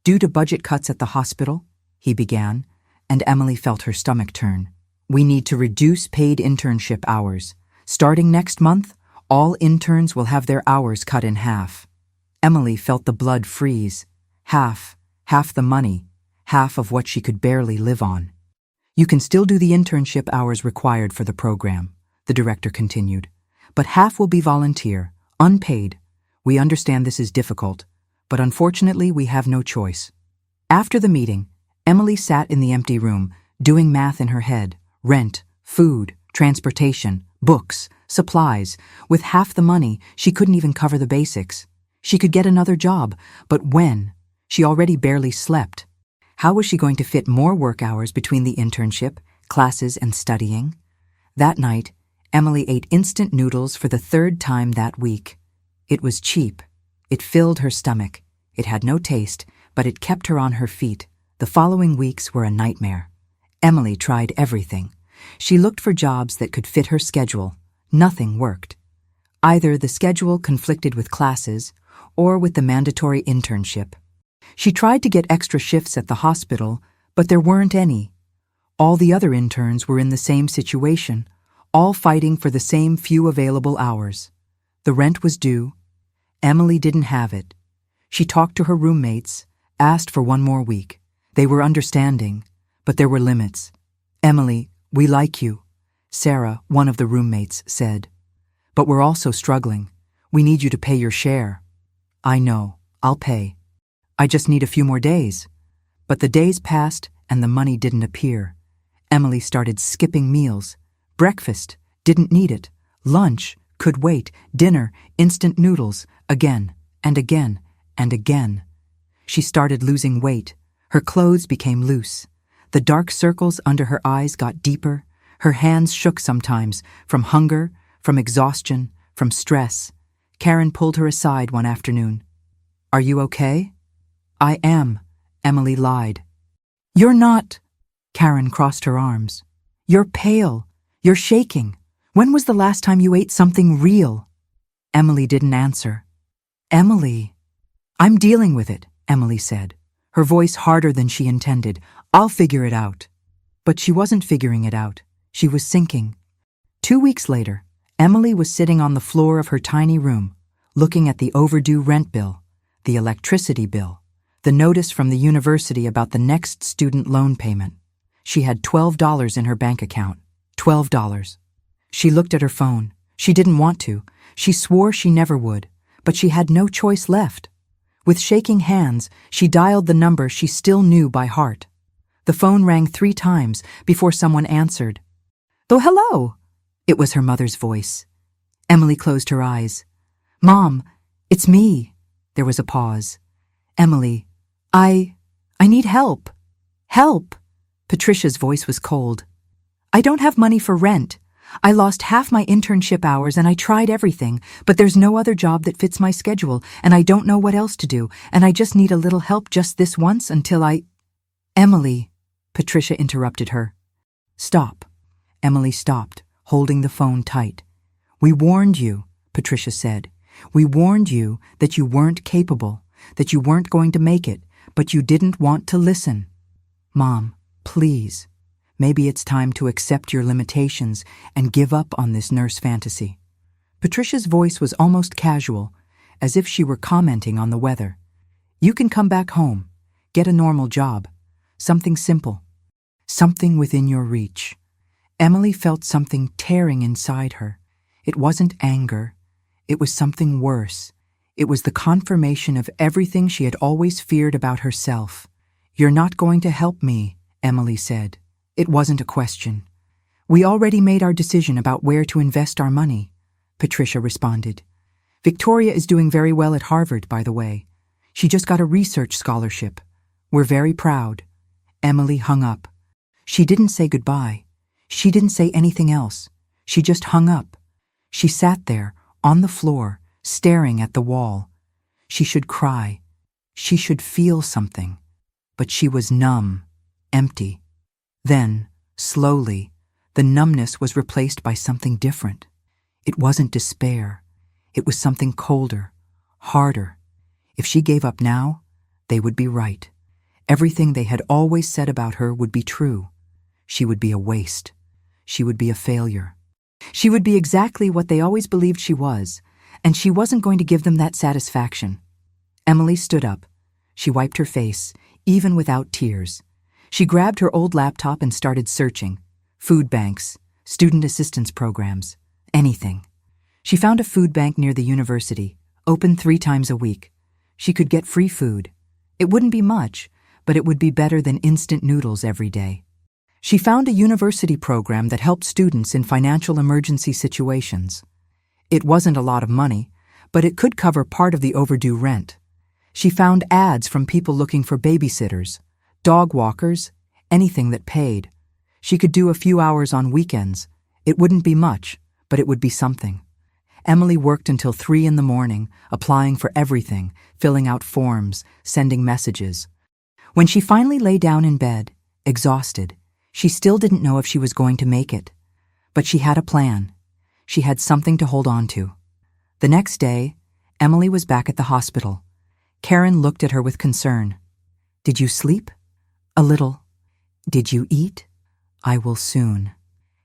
"Due to budget cuts at the hospital," he began, and Emily felt her stomach turn. "We need to reduce paid internship hours. Starting next month, all interns will have their hours cut in half." Emily felt the blood freeze. Half the money, half of what she could barely live on. "You can still do the internship hours required for the program," the director continued, "but half will be volunteer, unpaid. We understand this is difficult, but unfortunately we have no choice." After the meeting, Emily sat in the empty room, doing math in her head: rent, food, transportation, books, supplies. With half the money, she couldn't even cover the basics. She could get another job, but when? She already barely slept. How was she going to fit more work hours between the internship, classes, and studying? That night, Emily ate instant noodles for the third time that week. It was cheap. It filled her stomach. It had no taste, but it kept her on her feet. The following weeks were a nightmare. Emily tried everything. She looked for jobs that could fit her schedule. Nothing worked. Either the schedule conflicted with classes or with the mandatory internship. She tried to get extra shifts at the hospital, but there weren't any. All the other interns were in the same situation, all fighting for the same few available hours. The rent was due. Emily didn't have it. She talked to her roommates, asked for one more week. They were understanding, but there were limits. "Emily, we like you," Sarah, one of the roommates, said. "But we're also struggling. We need you to pay your share." "I know. I'll pay. I just need a few more days." But the days passed and the money didn't appear. Emily started skipping meals. Breakfast, didn't need it. Lunch, could wait. Dinner, instant noodles, again and again and again. She started losing weight. Her clothes became loose. The dark circles under her eyes got deeper. Her hands shook sometimes, from hunger, from exhaustion, from stress. Karen pulled her aside one afternoon. "Are you okay?" "I am," Emily lied. "You're not." Karen crossed her arms. "You're pale. You're shaking. When was the last time you ate something real?" Emily didn't answer. "Emily." "I'm dealing with it," Emily said, her voice harder than she intended. "I'll figure it out." But she wasn't figuring it out. She was sinking. 2 weeks later, Emily was sitting on the floor of her tiny room, looking at the overdue rent bill, the electricity bill, the notice from the university about the next student loan payment. She had $12 in her bank account. $12. She looked at her phone. She didn't want to. She swore she never would, but she had no choice left. With shaking hands, she dialed the number she still knew by heart. The phone rang 3 times before someone answered. "Oh, hello!" It was her mother's voice. Emily closed her eyes. "Mom, it's me." There was a pause. "Emily, I need help. Help!" Patricia's voice was cold. "I don't have money for rent. I lost half my internship hours and I tried everything, but there's no other job that fits my schedule and I don't know what else to do, and I just need a little help just this once until I—" "Emily," Patricia interrupted her. "Stop." Emily stopped, holding the phone tight. "We warned you," Patricia said. "We warned you that you weren't capable, that you weren't going to make it, but you didn't want to listen. Mom, please. Maybe it's time to accept your limitations and give up on this nurse fantasy." Patricia's voice was almost casual, as if she were commenting on the weather. "You can come back home, get a normal job, something simple, something within your reach." Emily felt something tearing inside her. It wasn't anger. It was something worse. It was the confirmation of everything she had always feared about herself. "You're not going to help me," Emily said. It wasn't a question. "We already made our decision about where to invest our money," Patricia responded. "Victoria is doing very well at Harvard, by the way. She just got a research scholarship. We're very proud." Emily hung up. She didn't say goodbye. She didn't say anything else. She just hung up. She sat there, on the floor, staring at the wall. She should cry. She should feel something. But she was numb, empty. Then, slowly, the numbness was replaced by something different. It wasn't despair. It was something colder, harder. If she gave up now, they would be right. Everything they had always said about her would be true. She would be a waste. She would be a failure. She would be exactly what they always believed she was, and she wasn't going to give them that satisfaction. Emily stood up. She wiped her face, even without tears. She grabbed her old laptop and started searching. Food banks, student assistance programs, anything. She found a food bank near the university, open 3 times a week. She could get free food. It wouldn't be much, but it would be better than instant noodles every day. She found a university program that helped students in financial emergency situations. It wasn't a lot of money, but it could cover part of the overdue rent. She found ads from people looking for babysitters, dog walkers, anything that paid. She could do a few hours on weekends. It wouldn't be much, but it would be something. Emily worked until 3 in the morning, applying for everything, filling out forms, sending messages. When she finally lay down in bed, exhausted, she still didn't know if she was going to make it. But she had a plan. She had something to hold on to. The next day, Emily was back at the hospital. Karen looked at her with concern. "Did you sleep?" "A little." "Did you eat?" "I will soon."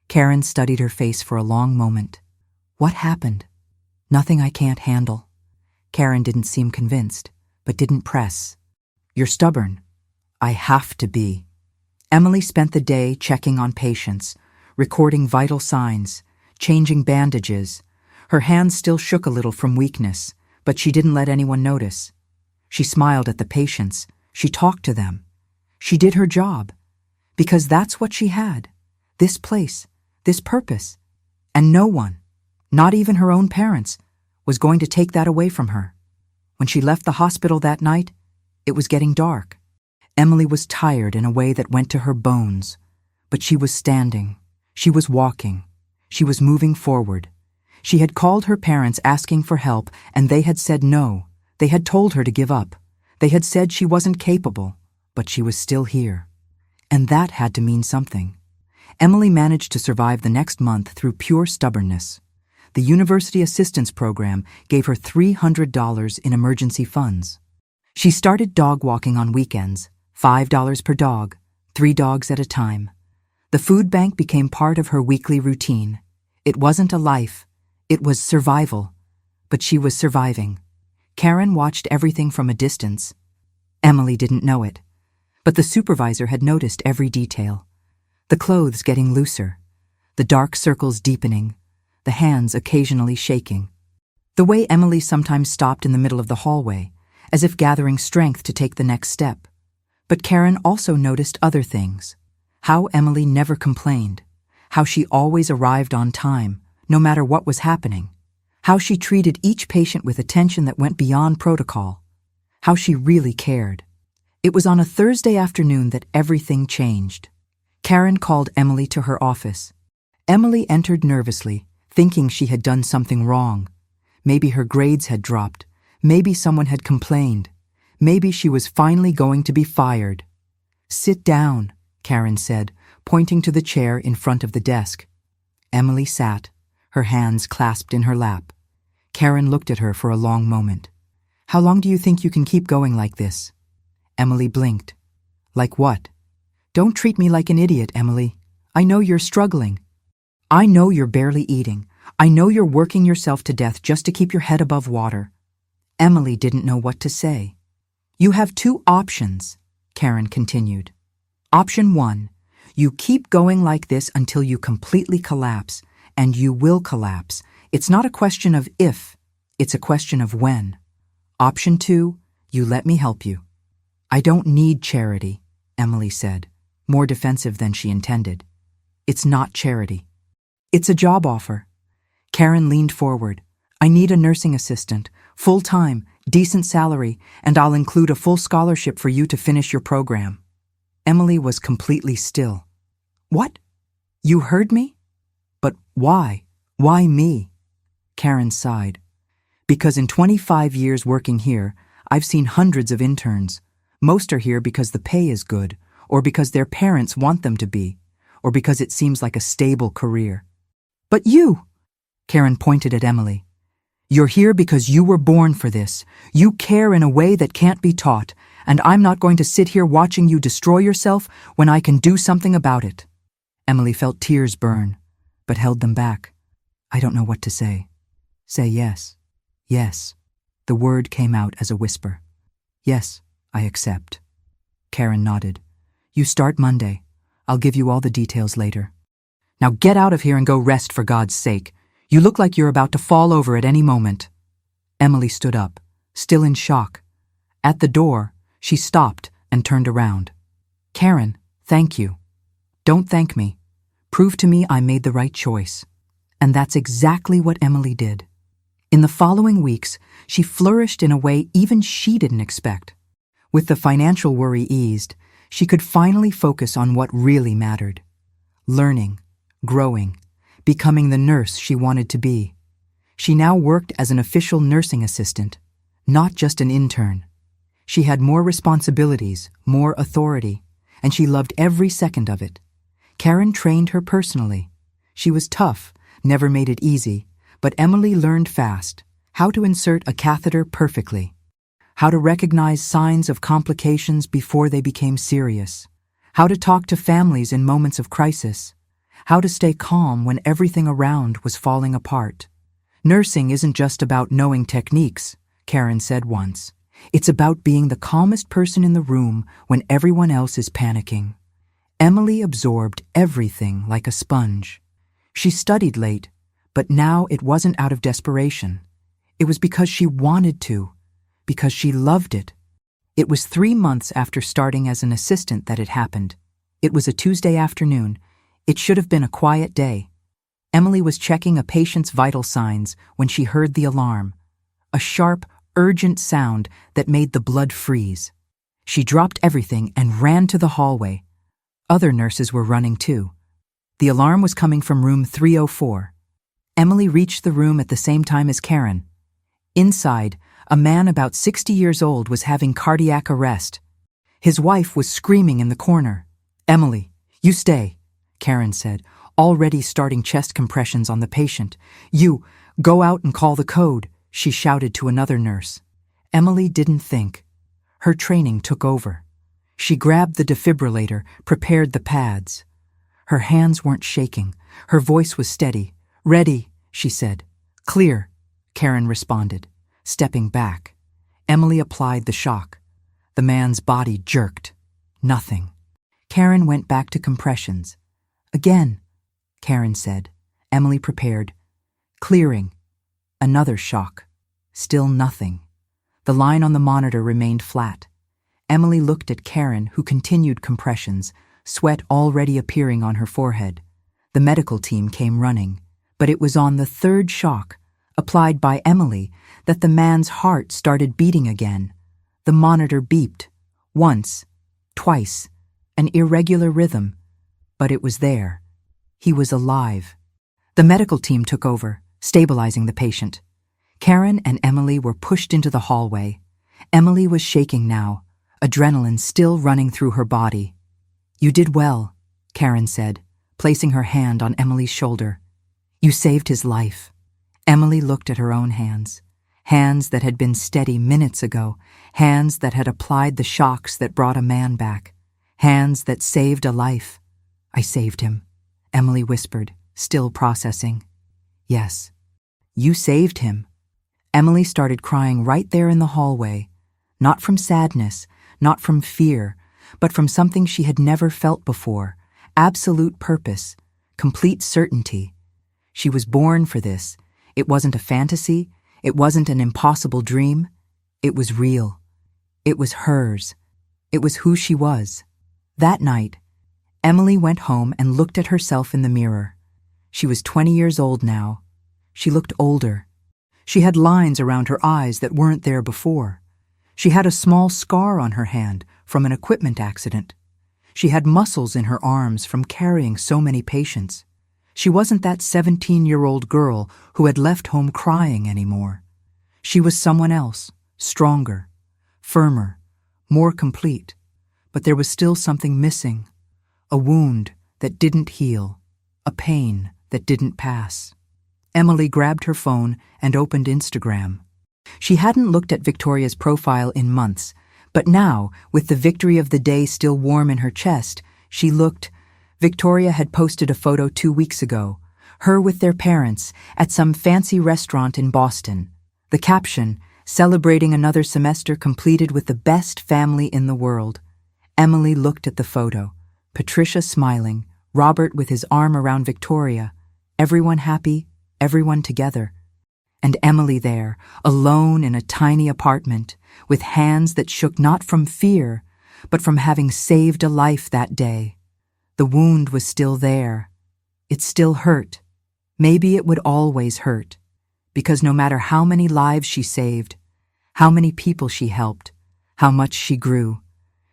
Karen studied her face for a long moment. "What happened?" "Nothing I can't handle." Karen didn't seem convinced, but didn't press. "You're stubborn." "I have to be." Emily spent the day checking on patients, recording vital signs, changing bandages. Her hands still shook a little from weakness, but she didn't let anyone notice. She smiled at the patients. She talked to them. She did her job, because that's what she had, this place, this purpose, and no one, not even her own parents, was going to take that away from her. When she left the hospital that night, it was getting dark. Emily was tired in a way that went to her bones, but she was standing, she was walking, she was moving forward. She had called her parents asking for help, and they had said no. They had told her to give up. They had said she wasn't capable, but she was still here. And that had to mean something. Emily managed to survive the next month through pure stubbornness. The university assistance program gave her $300 in emergency funds. She started dog walking on weekends, $5 per dog, 3 dogs at a time. The food bank became part of her weekly routine. It wasn't a life, it was survival. But she was surviving. Karen watched everything from a distance. Emily didn't know it, but the supervisor had noticed every detail. The clothes getting looser, the dark circles deepening, the hands occasionally shaking. The way Emily sometimes stopped in the middle of the hallway, as if gathering strength to take the next step. But Karen also noticed other things. How Emily never complained. How she always arrived on time, no matter what was happening. How she treated each patient with attention that went beyond protocol. How she really cared. It was on a Thursday afternoon that everything changed. Karen called Emily to her office. Emily entered nervously, thinking she had done something wrong. Maybe her grades had dropped. Maybe someone had complained. Maybe she was finally going to be fired. "Sit down," Karen said, pointing to the chair in front of the desk. Emily sat, her hands clasped in her lap. Karen looked at her for a long moment. "How long do you think you can keep going like this?" Emily blinked. "Like what?" "Don't treat me like an idiot, Emily. I know you're struggling. I know you're barely eating. I know you're working yourself to death just to keep your head above water." Emily didn't know what to say. "You have two options," Karen continued. "Option 1, you keep going like this until you completely collapse, and you will collapse. It's not a question of if, it's a question of when. Option 2, you let me help you." "I don't need charity," Emily said, more defensive than she intended. "It's not charity. It's a job offer." Karen leaned forward. "I need a nursing assistant, full-time, decent salary, and I'll include a full scholarship for you to finish your program." Emily was completely still. "What? You heard me? But why? Why me?" Karen sighed. "Because in 25 years working here, I've seen hundreds of interns. Most are here because the pay is good, or because their parents want them to be, or because it seems like a stable career. But you," Karen pointed at Emily, "you're here because you were born for this. You care in a way that can't be taught, and I'm not going to sit here watching you destroy yourself when I can do something about it." Emily felt tears burn, but held them back. "I don't know what to say." "Say yes." "Yes." The word came out as a whisper. "Yes, I accept." Karen nodded. "You start Monday. I'll give you all the details later. Now get out of here and go rest, for God's sake. You look like you're about to fall over at any moment." Emily stood up, still in shock. At the door, she stopped and turned around. "Karen, thank you." "Don't thank me. Prove to me I made the right choice." And that's exactly what Emily did. In the following weeks, she flourished in a way even she didn't expect. With the financial worry eased, she could finally focus on what really mattered. Learning, growing, becoming the nurse she wanted to be. She now worked as an official nursing assistant, not just an intern. She had more responsibilities, more authority, and she loved every second of it. Karen trained her personally. She was tough, never made it easy, but Emily learned fast how to insert a catheter perfectly, how to recognize signs of complications before they became serious, how to talk to families in moments of crisis, how to stay calm when everything around was falling apart. "Nursing isn't just about knowing techniques," Karen said once. "It's about being the calmest person in the room when everyone else is panicking." Emily absorbed everything like a sponge. She studied late, but now it wasn't out of desperation. It was because she wanted to, because she loved it. It was 3 months after starting as an assistant that it happened. It was a Tuesday afternoon. It should have been a quiet day. Emily was checking a patient's vital signs when she heard the alarm, a sharp, urgent sound that made the blood freeze. She dropped everything and ran to the hallway. Other nurses were running too. The alarm was coming from room 304. Emily reached the room at the same time as Karen. Inside, a man about 60 years old was having cardiac arrest. His wife was screaming in the corner. "Emily, you stay," Karen said, already starting chest compressions on the patient. "You, go out and call the code," she shouted to another nurse. Emily didn't think. Her training took over. She grabbed the defibrillator, prepared the pads. Her hands weren't shaking. Her voice was steady. "Ready," she said. "Clear," Karen responded, stepping back. Emily applied the shock. The man's body jerked. Nothing. Karen went back to compressions. Again. Karen said. Emily prepared. Clearing. Another shock. Still nothing. The line on the monitor remained flat. Emily looked at Karen, who continued compressions, sweat already appearing on her forehead. The medical team came running, but it was on the third shock, applied by Emily, that the man's heart started beating again. The monitor beeped. Once, twice, an irregular rhythm, but it was there. He was alive. The medical team took over, stabilizing the patient. Karen and Emily were pushed into the hallway. Emily was shaking now, adrenaline still running through her body. "You did well," Karen said, placing her hand on Emily's shoulder. "You saved his life." Emily looked at her own hands, hands that had been steady minutes ago, hands that had applied the shocks that brought a man back, hands that saved a life. "I saved him," Emily whispered, still processing. "Yes, you saved him." Emily started crying right there in the hallway, not from sadness, not from fear, but from something she had never felt before, absolute purpose, complete certainty. She was born for this. It wasn't a fantasy. It wasn't an impossible dream. It was real. It was hers. It was who she was. That night, Emily went home and looked at herself in the mirror. She was 20 years old now. She looked older. She had lines around her eyes that weren't there before. She had a small scar on her hand from an equipment accident. She had muscles in her arms from carrying so many patients. She wasn't that 17-year-old girl who had left home crying anymore. She was someone else, stronger, firmer, more complete. But there was still something missing, a wound that didn't heal, a pain that didn't pass. Emily grabbed her phone and opened Instagram. She hadn't looked at Victoria's profile in months, but now, with the victory of the day still warm in her chest, she looked. Victoria had posted a photo 2 weeks ago, her with their parents, at some fancy restaurant in Boston. The caption, "Celebrating another semester completed with the best family in the world." Emily looked at the photo. Patricia smiling, Robert with his arm around Victoria. Everyone happy, everyone together. And Emily there, alone in a tiny apartment, with hands that shook not from fear, but from having saved a life that day. The wound was still there. It still hurt. Maybe it would always hurt, because no matter how many lives she saved, how many people she helped, how much she grew,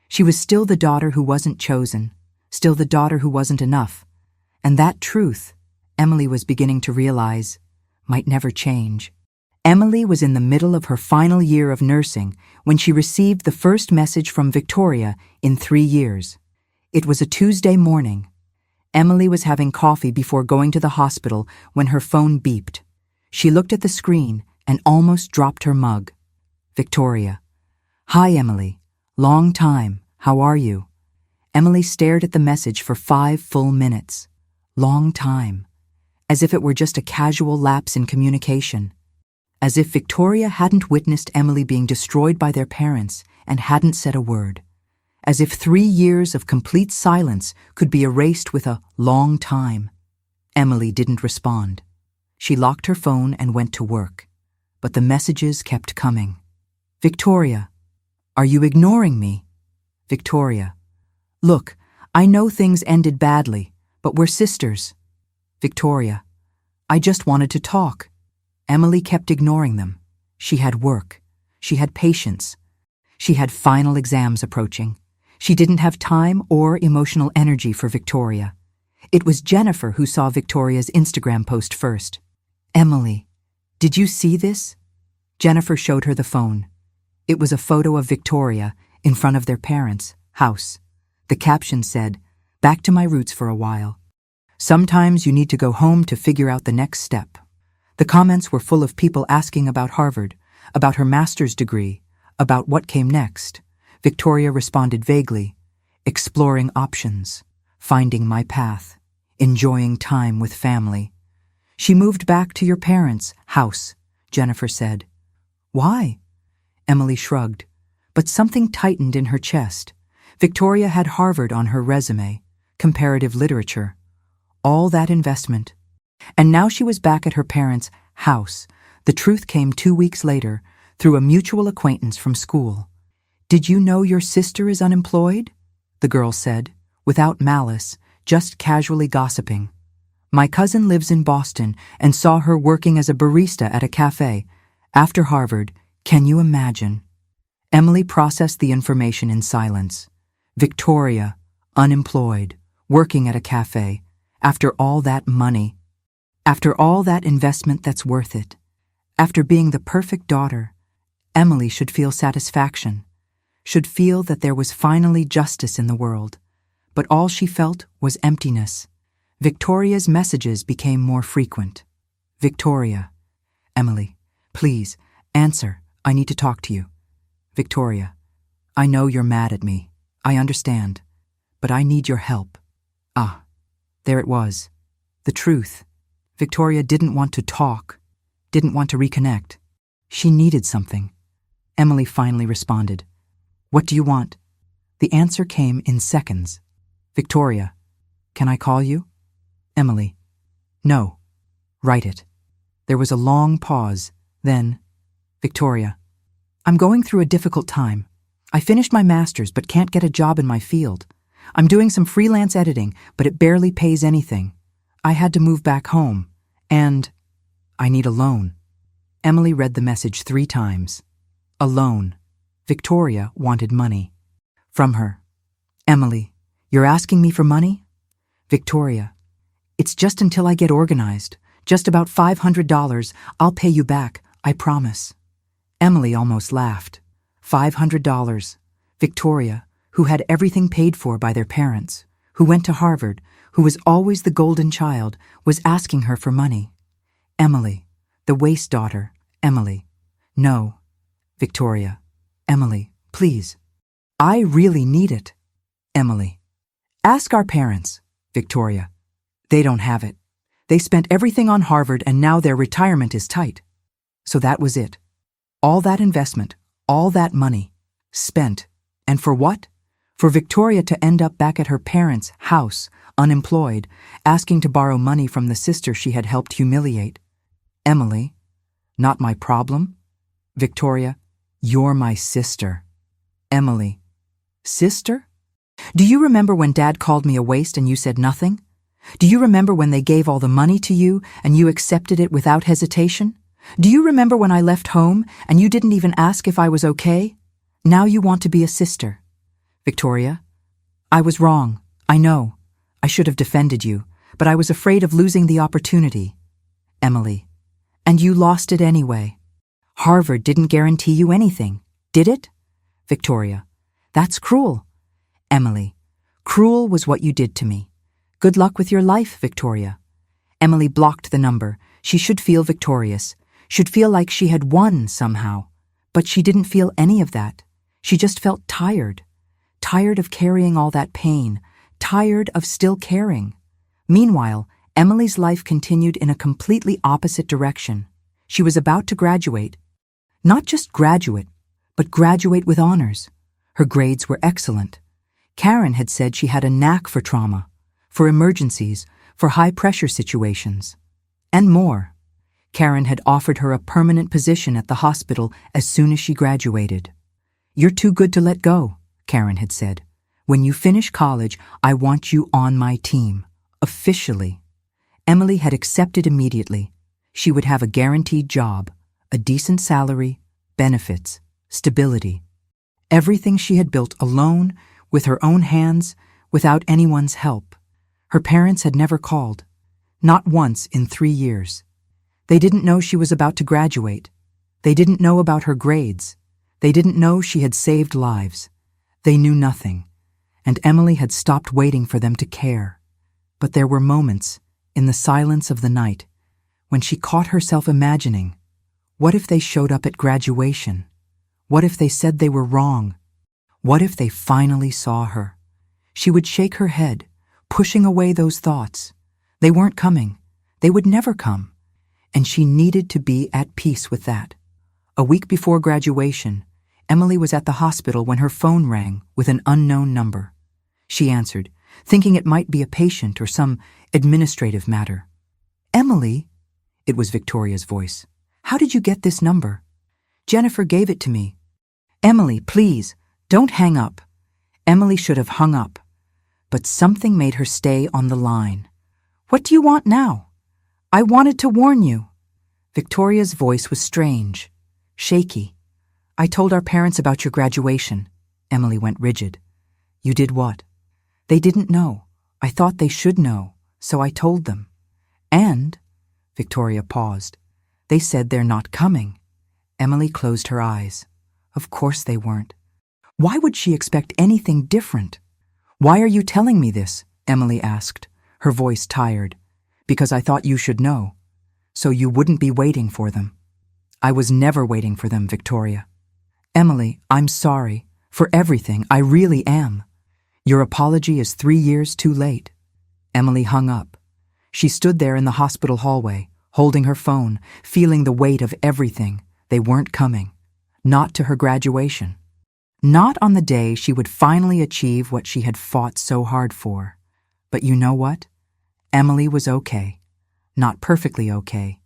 she was still the daughter who wasn't chosen, still the daughter who wasn't enough. And that truth, Emily was beginning to realize, might never change. Emily was in the middle of her final year of nursing when she received the first message from Victoria in 3 years. It was a Tuesday morning. Emily was having coffee before going to the hospital when her phone beeped. She looked at the screen and almost dropped her mug. Victoria. "Hi, Emily. Long time. How are you?" Emily stared at the message for 5 full minutes. Long time. As if it were just a casual lapse in communication. As if Victoria hadn't witnessed Emily being destroyed by their parents and hadn't said a word. As if 3 years of complete silence could be erased with a long time. Emily didn't respond. She locked her phone and went to work. But the messages kept coming. "Victoria, are you ignoring me?" Victoria. "Look, I know things ended badly, but we're sisters." Victoria. "I just wanted to talk." Emily kept ignoring them. She had work. She had patience. She had final exams approaching. She didn't have time or emotional energy for Victoria. It was Jennifer who saw Victoria's Instagram post first. "Emily, did you see this?" Jennifer showed her the phone. It was a photo of Victoria in front of their parents' house. The caption said, "Back to my roots for a while. Sometimes you need to go home to figure out the next step." The comments were full of people asking about Harvard, about her master's degree, about what came next. Victoria responded vaguely, "Exploring options, finding my path, enjoying time with family." "She moved back to your parents' house," Jennifer said. "Why?" Emily shrugged, but something tightened in her chest. Victoria had Harvard on her resume, comparative literature. All that investment. And now she was back at her parents' house. The truth came 2 weeks later, through a mutual acquaintance from school. "Did you know your sister is unemployed?" the girl said, without malice, just casually gossiping. "My cousin lives in Boston and saw her working as a barista at a cafe. After Harvard, can you imagine?" Emily processed the information in silence. Victoria, unemployed, working at a cafe, after all that money, after all that investment that's worth it, after being the perfect daughter, Emily should feel satisfaction, should feel that there was finally justice in the world. But all she felt was emptiness. Victoria's messages became more frequent. "Victoria, Emily, please, answer. I need to talk to you. Victoria, I know you're mad at me. I understand. But I need your help." Ah, there it was. The truth. Victoria didn't want to talk, didn't want to reconnect. She needed something. Emily finally responded. "What do you want?" The answer came in seconds. "Victoria, can I call you?" Emily, "No. Write it." There was a long pause. Then, "Victoria, I'm going through a difficult time. I finished my master's but can't get a job in my field. I'm doing some freelance editing, but it barely pays anything. I had to move back home, and I need a loan." Emily read the message 3 times. A loan. Victoria wanted money. From her. "Emily, you're asking me for money?" Victoria, "It's just until I get organized. Just about $500. I'll pay you back, I promise." Emily almost laughed. $500. Victoria, who had everything paid for by their parents, who went to Harvard, who was always the golden child, was asking her for money. Emily, the waste daughter, Emily. "No." Victoria, "Emily, please. I really need it." Emily, "Ask our parents." Victoria, "They don't have it. They spent everything on Harvard and now their retirement is tight." So that was it. All that investment, all that money, spent. And for what? For Victoria to end up back at her parents' house, unemployed, asking to borrow money from the sister she had helped humiliate. Emily, "Not my problem." Victoria, "You're my sister." Emily, "Sister? Do you remember when Dad called me a waste and you said nothing? Do you remember when they gave all the money to you and you accepted it without hesitation? Do you remember when I left home and you didn't even ask if I was okay? Now you want to be a sister." Victoria, "I was wrong. I know. I should have defended you, but I was afraid of losing the opportunity." Emily, "And you lost it anyway. Harvard didn't guarantee you anything, did it?" Victoria, "That's cruel." Emily, "Cruel was what you did to me. Good luck with your life, Victoria." Emily blocked the number. She should feel victorious, should feel like she had won somehow. But she didn't feel any of that. She just felt tired. Tired of carrying all that pain. Tired of still caring. Meanwhile, Emily's life continued in a completely opposite direction. She was about to graduate. Not just graduate, but graduate with honors. Her grades were excellent. Karen had said she had a knack for trauma, for emergencies, for high-pressure situations, and more. Karen had offered her a permanent position at the hospital as soon as she graduated. "You're too good to let go," Karen had said. "When you finish college, I want you on my team, officially." Emily had accepted immediately. She would have a guaranteed job, a decent salary, benefits, stability. Everything she had built alone, with her own hands, without anyone's help. Her parents had never called. Not once in 3 years. They didn't know she was about to graduate. They didn't know about her grades. They didn't know she had saved lives. They knew nothing. And Emily had stopped waiting for them to care. But there were moments, in the silence of the night, when she caught herself imagining, what if they showed up at graduation? What if they said they were wrong? What if they finally saw her? She would shake her head, pushing away those thoughts. They weren't coming. They would never come. And she needed to be at peace with that. A week before graduation, Emily was at the hospital when her phone rang with an unknown number. She answered. thinking it might be a patient or some administrative matter. "Emily," it was Victoria's voice, "how did you get this number?" "Jennifer gave it to me." "Emily, please, don't hang up." Emily should have hung up, but something made her stay on the line. "What do you want now?" "I wanted to warn you." Victoria's voice was strange, shaky. "I told our parents about your graduation." Emily went rigid. "You did what?" "They didn't know. I thought they should know, so I told them." "And?" Victoria paused. "They said they're not coming." Emily closed her eyes. Of course they weren't. Why would she expect anything different? "Why are you telling me this?" Emily asked, her voice tired. "Because I thought you should know. So you wouldn't be waiting for them." "I was never waiting for them, Victoria." "Emily, I'm sorry. For everything, I really am. Your apology is 3 years too late." Emily hung up. She stood there in the hospital hallway, holding her phone, feeling the weight of everything. They weren't coming. Not to her graduation. Not on the day she would finally achieve what she had fought so hard for. But you know what? Emily was okay. Not perfectly okay.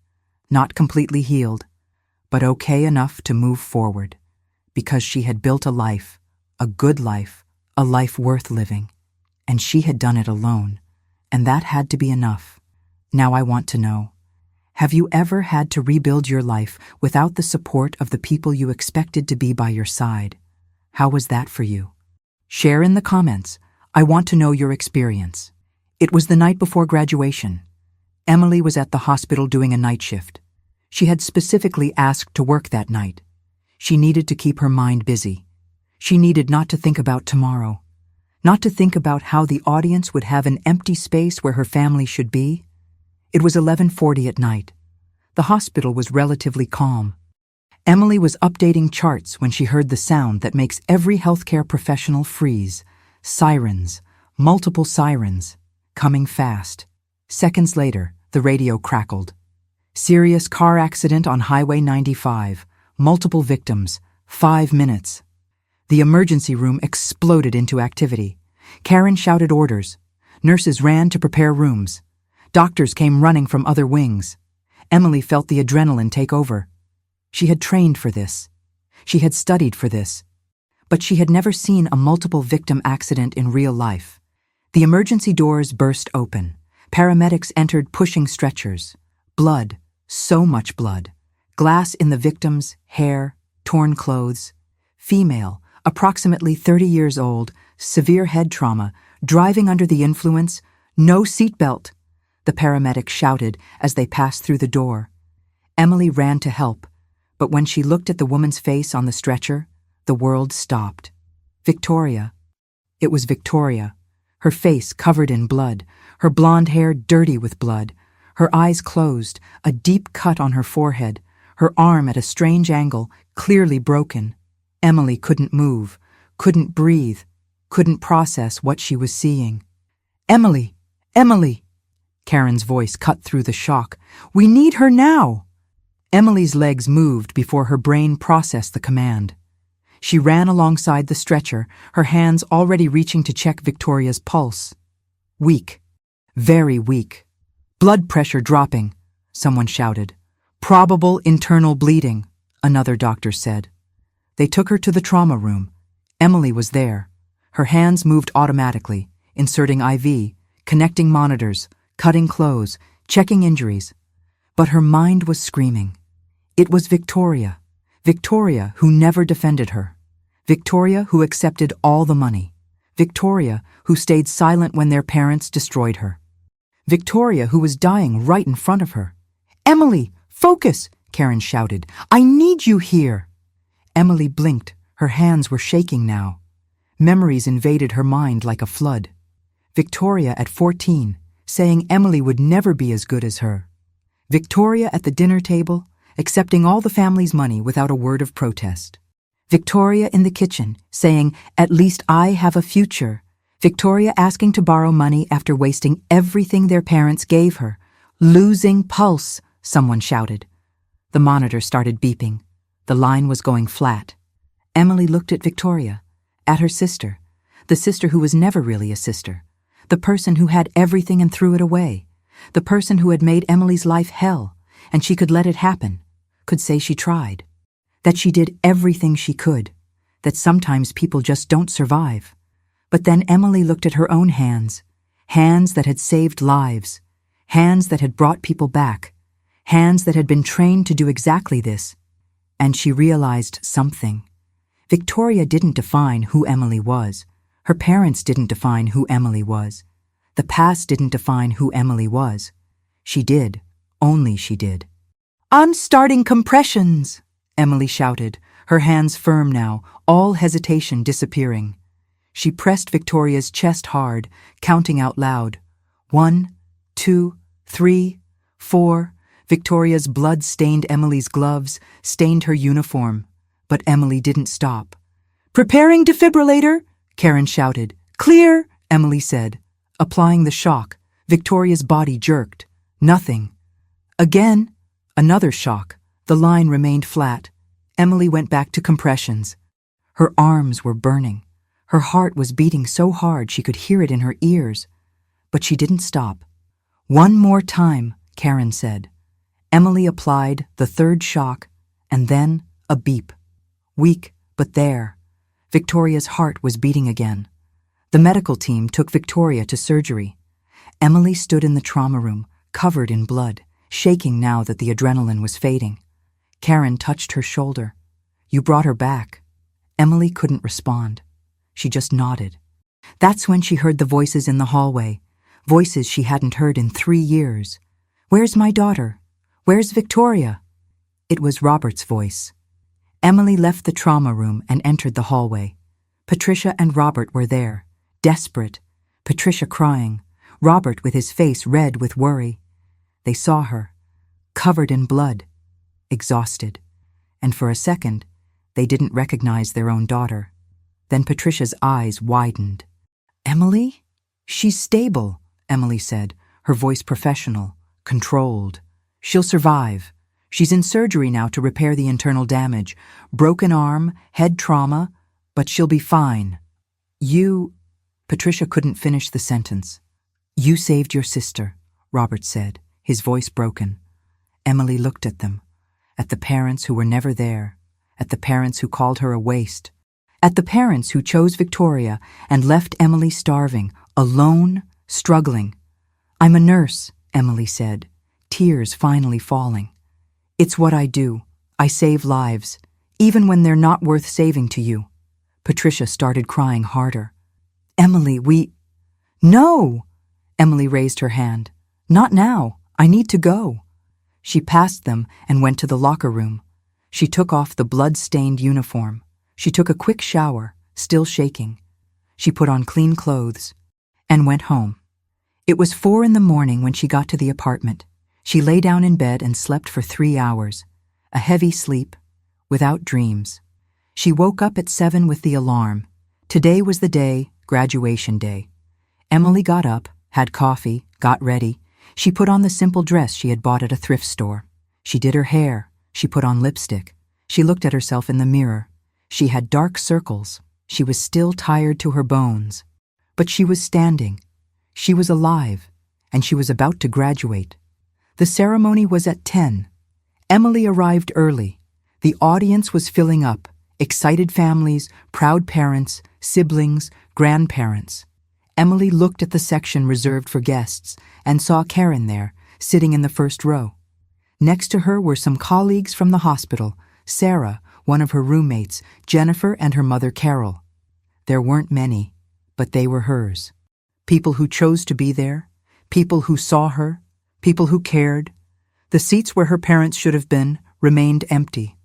Not completely healed. But okay enough to move forward. Because she had built a life, a good life, a life worth living. And she had done it alone. And that had to be enough. Now I want to know, have you ever had to rebuild your life without the support of the people you expected to be by your side? How was that for you? Share in the comments. I want to know your experience. It was the night before graduation. Emily was at the hospital doing a night shift. She had specifically asked to work that night. She needed to keep her mind busy. She needed not to think about tomorrow. Not to think about how the audience would have an empty space where her family should be. It was 11:40 at night. The hospital was relatively calm. Emily was updating charts when she heard the sound that makes every healthcare professional freeze. Sirens, multiple sirens, coming fast. Seconds later, the radio crackled. "Serious car accident on Highway 95. Multiple victims. 5 minutes." The emergency room exploded into activity. Karen shouted orders. Nurses ran to prepare rooms. Doctors came running from other wings. Emily felt the adrenaline take over. She had trained for this. She had studied for this. But she had never seen a multiple victim accident in real life. The emergency doors burst open. Paramedics entered pushing stretchers. Blood, so much blood. Glass in the victims, hair, torn clothes. Female, approximately 30 years old, severe head trauma, driving under the influence, no seatbelt. The paramedic shouted as they passed through the door. Emily ran to help, but when she looked at the woman's face on the stretcher, the world stopped. Victoria. It was Victoria, her face covered in blood, her blonde hair dirty with blood, her eyes closed, a deep cut on her forehead, her arm at a strange angle, clearly broken. Emily couldn't move, couldn't breathe, couldn't process what she was seeing. "Emily! Emily!" Karen's voice cut through the shock. "We need her now!" Emily's legs moved before her brain processed the command. She ran alongside the stretcher, her hands already reaching to check Victoria's pulse. Weak. Very weak. "Blood pressure dropping," someone shouted. "Probable internal bleeding," another doctor said. They took her to the trauma room. Emily was there. Her hands moved automatically, inserting IV, connecting monitors, cutting clothes, checking injuries. But her mind was screaming. It was Victoria. Victoria who never defended her. Victoria who accepted all the money. Victoria who stayed silent when their parents destroyed her. Victoria who was dying right in front of her. "Emily, focus!" Karen shouted. "I need you here!" Emily blinked. Her hands were shaking now. Memories invaded her mind like a flood. Victoria at 14, saying Emily would never be as good as her. Victoria at the dinner table, accepting all the family's money without a word of protest. Victoria in the kitchen, saying, "At least I have a future." Victoria asking to borrow money after wasting everything their parents gave her. "Losing pulse," someone shouted. The monitor started beeping. The line was going flat. Emily looked at Victoria, at her sister, the sister who was never really a sister, The person who had everything and threw it away. The person who had made Emily's life hell, and she could let it happen, could say she tried. That she did everything she could. That sometimes people just don't survive. But then Emily looked at her own hands. Hands that had saved lives. Hands that had brought people back. Hands that had been trained to do exactly this. And she realized something. Victoria didn't define who Emily was. Her parents didn't define who Emily was. The past didn't define who Emily was. She did. Only she did. "I'm starting compressions," Emily shouted, her hands firm now, all hesitation disappearing. She pressed Victoria's chest hard, counting out loud. 1, 2, 3, 4. Victoria's blood stained Emily's gloves, stained her uniform. But Emily didn't stop. "Preparing defibrillator," Karen shouted. "Clear," Emily said. Applying the shock, Victoria's body jerked. Nothing. Again, another shock. The line remained flat. Emily went back to compressions. Her arms were burning. Her heart was beating so hard she could hear it in her ears. But she didn't stop. "One more time," Karen said. Emily applied the third shock, and then a beep. Weak, but there. Victoria's heart was beating again. The medical team took Victoria to surgery. Emily stood in the trauma room, covered in blood, shaking now that the adrenaline was fading. Karen touched her shoulder. "You brought her back." Emily couldn't respond. She just nodded. That's when she heard the voices in the hallway, voices she hadn't heard in 3 years. "Where's my daughter? Where's Victoria?" It was Robert's voice. Emily left the trauma room and entered the hallway. Patricia and Robert were there, desperate. Patricia crying, Robert with his face red with worry. They saw her, covered in blood, exhausted. And for a second, they didn't recognize their own daughter. Then Patricia's eyes widened. "Emily? She's stable," Emily said, her voice professional, controlled. "She'll survive. She's in surgery now to repair the internal damage. Broken arm, head trauma, but she'll be fine. You—" Patricia couldn't finish the sentence. "You saved your sister," Robert said, his voice broken. Emily looked at them, at the parents who were never there, at the parents who called her a waste, at the parents who chose Victoria and left Emily starving, alone, struggling. "I'm a nurse," Emily said, tears finally falling. "It's what I do. I save lives, even when they're not worth saving to you." Patricia started crying harder. "Emily, No!" Emily raised her hand. "Not now. I need to go." She passed them and went to the locker room. She took off the blood-stained uniform. She took a quick shower, still shaking. She put on clean clothes and went home. It was 4 a.m. when she got to the apartment. She lay down in bed and slept for 3 hours, a heavy sleep, without dreams. She woke up at 7 with the alarm. Today was the day, graduation day. Emily got up, had coffee, got ready. She put on the simple dress she had bought at a thrift store. She did her hair. She put on lipstick. She looked at herself in the mirror. She had dark circles. She was still tired to her bones. But she was standing. She was alive, and she was about to graduate. The ceremony was at 10. Emily arrived early. The audience was filling up. Excited families, proud parents, siblings, grandparents. Emily looked at the section reserved for guests and saw Karen there, sitting in the first row. Next to her were some colleagues from the hospital, Sarah, one of her roommates, Jennifer, and her mother Carol. There weren't many, but they were hers. People who chose to be there, people who saw her, people who cared. The seats where her parents should have been remained empty.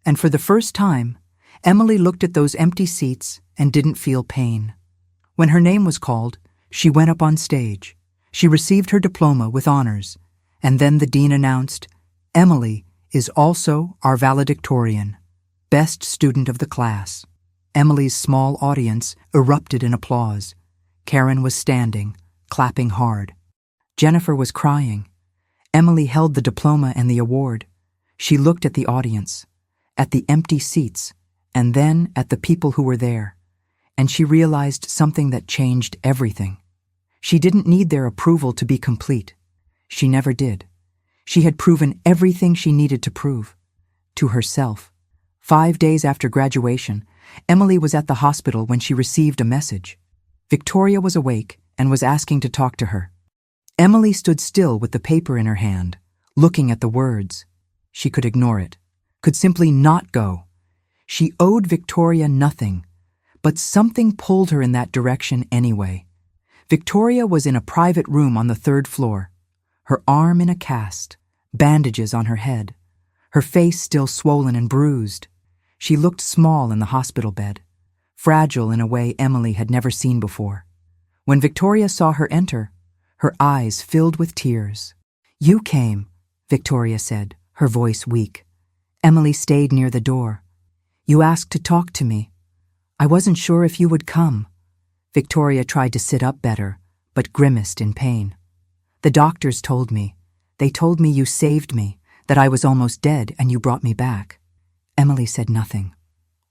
And for the first time, Emily looked at those empty seats and didn't feel pain. When her name was called, she went up on stage. She received her diploma with honors. And then the dean announced, "Emily is also our valedictorian, best student of the class." Emily's small audience erupted in applause. Karen was standing, clapping hard. Jennifer was crying. Emily held the diploma and the award. She looked at the audience, at the empty seats, and then at the people who were there. And she realized something that changed everything. She didn't need their approval to be complete. She never did. She had proven everything she needed to prove. To herself. 5 days after graduation, Emily was at the hospital when she received a message. Victoria was awake and was asking to talk to her. Emily stood still with the paper in her hand, looking at the words. She could ignore it, could simply not go. She owed Victoria nothing, but something pulled her in that direction anyway. Victoria was in a private room on the 3rd floor, her arm in a cast, bandages on her head, her face still swollen and bruised. She looked small in the hospital bed, fragile in a way Emily had never seen before. When Victoria saw her enter, her eyes filled with tears. "You came," Victoria said, her voice weak. Emily stayed near the door. "You asked to talk to me. I wasn't sure if you would come." Victoria tried to sit up better, but grimaced in pain. "The doctors told me. They told me you saved me, that I was almost dead and you brought me back." Emily said nothing.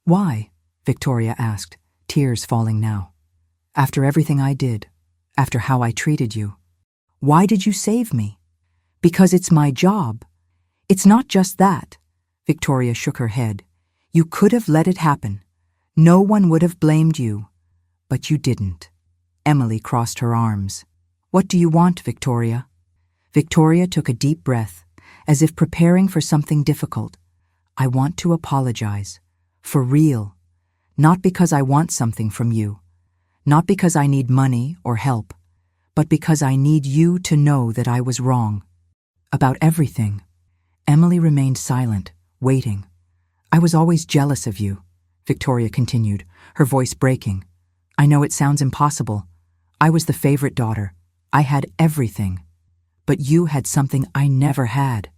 "Why?" Victoria asked, tears falling now. "After everything I did, after how I treated you. Why did you save me?" "Because it's my job." "It's not just that." Victoria shook her head. "You could have let it happen. No one would have blamed you. But you didn't." Emily crossed her arms. "What do you want, Victoria?" Victoria took a deep breath, as if preparing for something difficult. "I want to apologize. For real. Not because I want something from you. Not because I need money or help. But because I need you to know that I was wrong. About everything." Emily remained silent, waiting. "I was always jealous of you," Victoria continued, her voice breaking. "I know it sounds impossible. I was the favorite daughter. I had everything. But you had something I never had.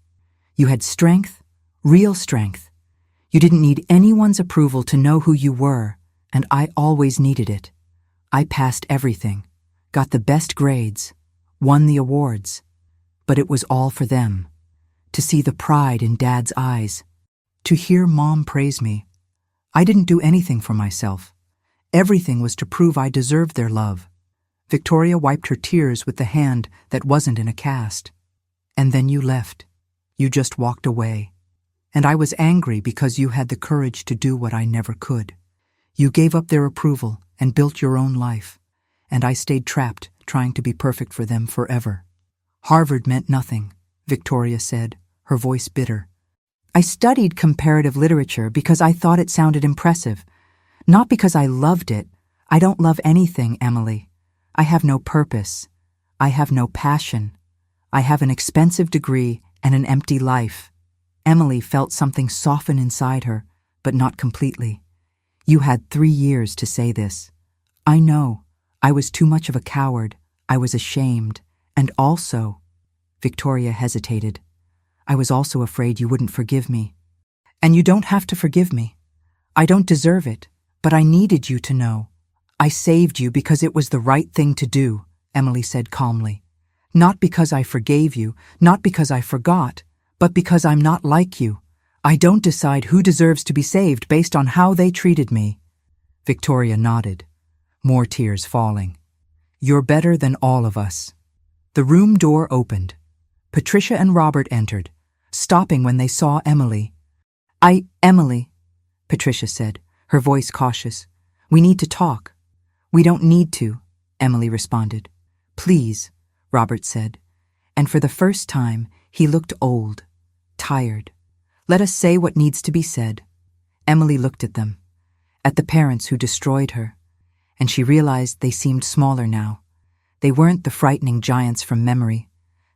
You had strength, real strength. You didn't need anyone's approval to know who you were, and I always needed it. I passed everything, got the best grades, won the awards. But it was all for them. To see the pride in Dad's eyes. To hear Mom praise me. I didn't do anything for myself. Everything was to prove I deserved their love." Victoria wiped her tears with the hand that wasn't in a cast. "And then you left. You just walked away. And I was angry because you had the courage to do what I never could. You gave up their approval and built your own life. And I stayed trapped, trying to be perfect for them forever." "Harvard meant nothing," Victoria said, her voice bitter. "I studied comparative literature because I thought it sounded impressive. Not because I loved it. I don't love anything, Emily. I have no purpose. I have no passion. I have an expensive degree and an empty life." Emily felt something soften inside her, but not completely. "You had 3 years to say this. I know. I was too much of a coward. I was ashamed. And also," Victoria hesitated, "I was also afraid you wouldn't forgive me. And you don't have to forgive me. I don't deserve it, but I needed you to know. I saved you because it was the right thing to do," Emily said calmly. "Not because I forgave you, not because I forgot, but because I'm not like you. I don't decide who deserves to be saved based on how they treated me." Victoria nodded, more tears falling. "You're better than all of us." The room door opened. Patricia and Robert entered, stopping when they saw Emily. Emily," Patricia said, her voice cautious. "We need to talk." "We don't need to," Emily responded. "Please," Robert said. And for the first time, he looked old, tired. "Let us say what needs to be said." Emily looked at them, at the parents who destroyed her, and she realized they seemed smaller now. They weren't the frightening giants from memory.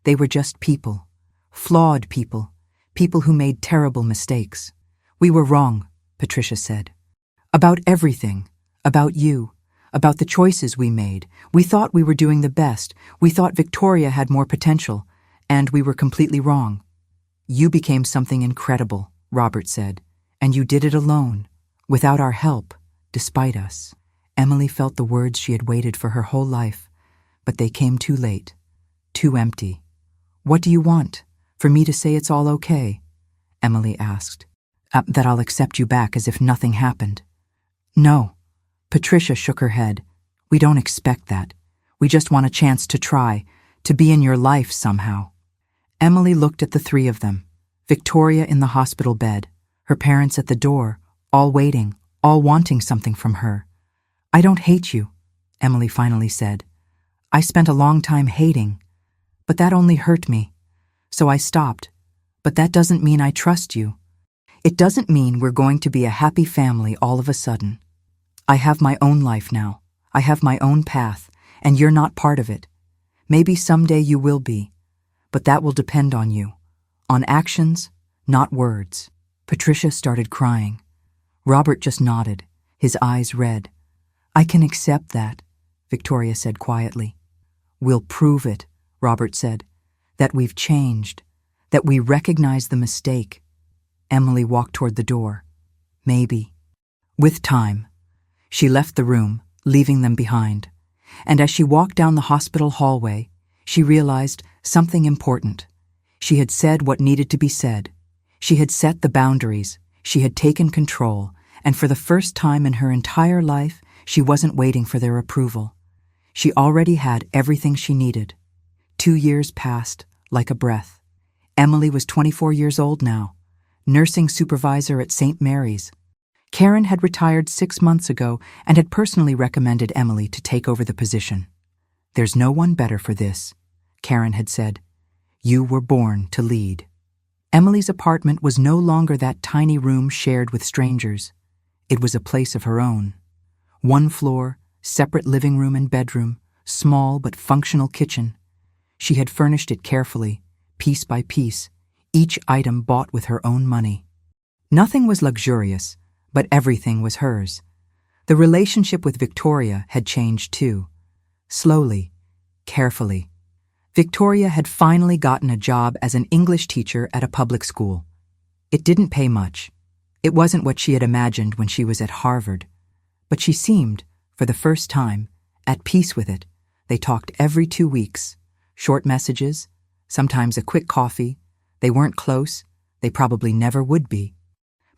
They were just people, flawed people, people who made terrible mistakes. "We were wrong," Patricia said. "About everything, about you, about the choices we made. We thought we were doing the best. We thought Victoria had more potential, and we were completely wrong." "You became something incredible," Robert said, "and you did it alone, without our help, despite us." Emily felt the words she had waited for her whole life, but they came too late, too empty. "What do you want? For me to say it's all okay?" Emily asked. That I'll accept you back as if nothing happened." "No." Patricia shook her head. "We don't expect that. We just want a chance to try, to be in your life somehow." Emily looked at the three of them, Victoria in the hospital bed, her parents at the door, all waiting, all wanting something from her. "I don't hate you," Emily finally said. "I spent a long time hating, but that only hurt me. So I stopped. But that doesn't mean I trust you. It doesn't mean we're going to be a happy family all of a sudden. I have my own life now. I have my own path, and you're not part of it. Maybe someday you will be, but that will depend on you. On actions, not words." Patricia started crying. Robert just nodded, his eyes red. "I can accept that," Victoria said quietly. "We'll prove it," Robert said, "that we've changed, that we recognize the mistake." Emily walked toward the door. Maybe. With time. She left the room, leaving them behind. And as she walked down the hospital hallway, she realized something important. She had said what needed to be said. She had set the boundaries. She had taken control. And for the first time in her entire life, she wasn't waiting for their approval. She already had everything she needed. 2 years passed like a breath. Emily was 24 years old now, nursing supervisor at St. Mary's. Karen had retired 6 months ago and had personally recommended Emily to take over the position. "There's no one better for this," Karen had said. "You were born to lead." Emily's apartment was no longer that tiny room shared with strangers. It was a place of her own. 1 floor, separate living room and bedroom, small but functional kitchen. She had furnished it carefully, piece by piece, each item bought with her own money. Nothing was luxurious, but everything was hers. The relationship with Victoria had changed too. Slowly, carefully. Victoria had finally gotten a job as an English teacher at a public school. It didn't pay much. It wasn't what she had imagined when she was at Harvard. But she seemed, for the first time, at peace with it. They talked every 2 weeks. Short messages, sometimes a quick coffee. They weren't close. They probably never would be.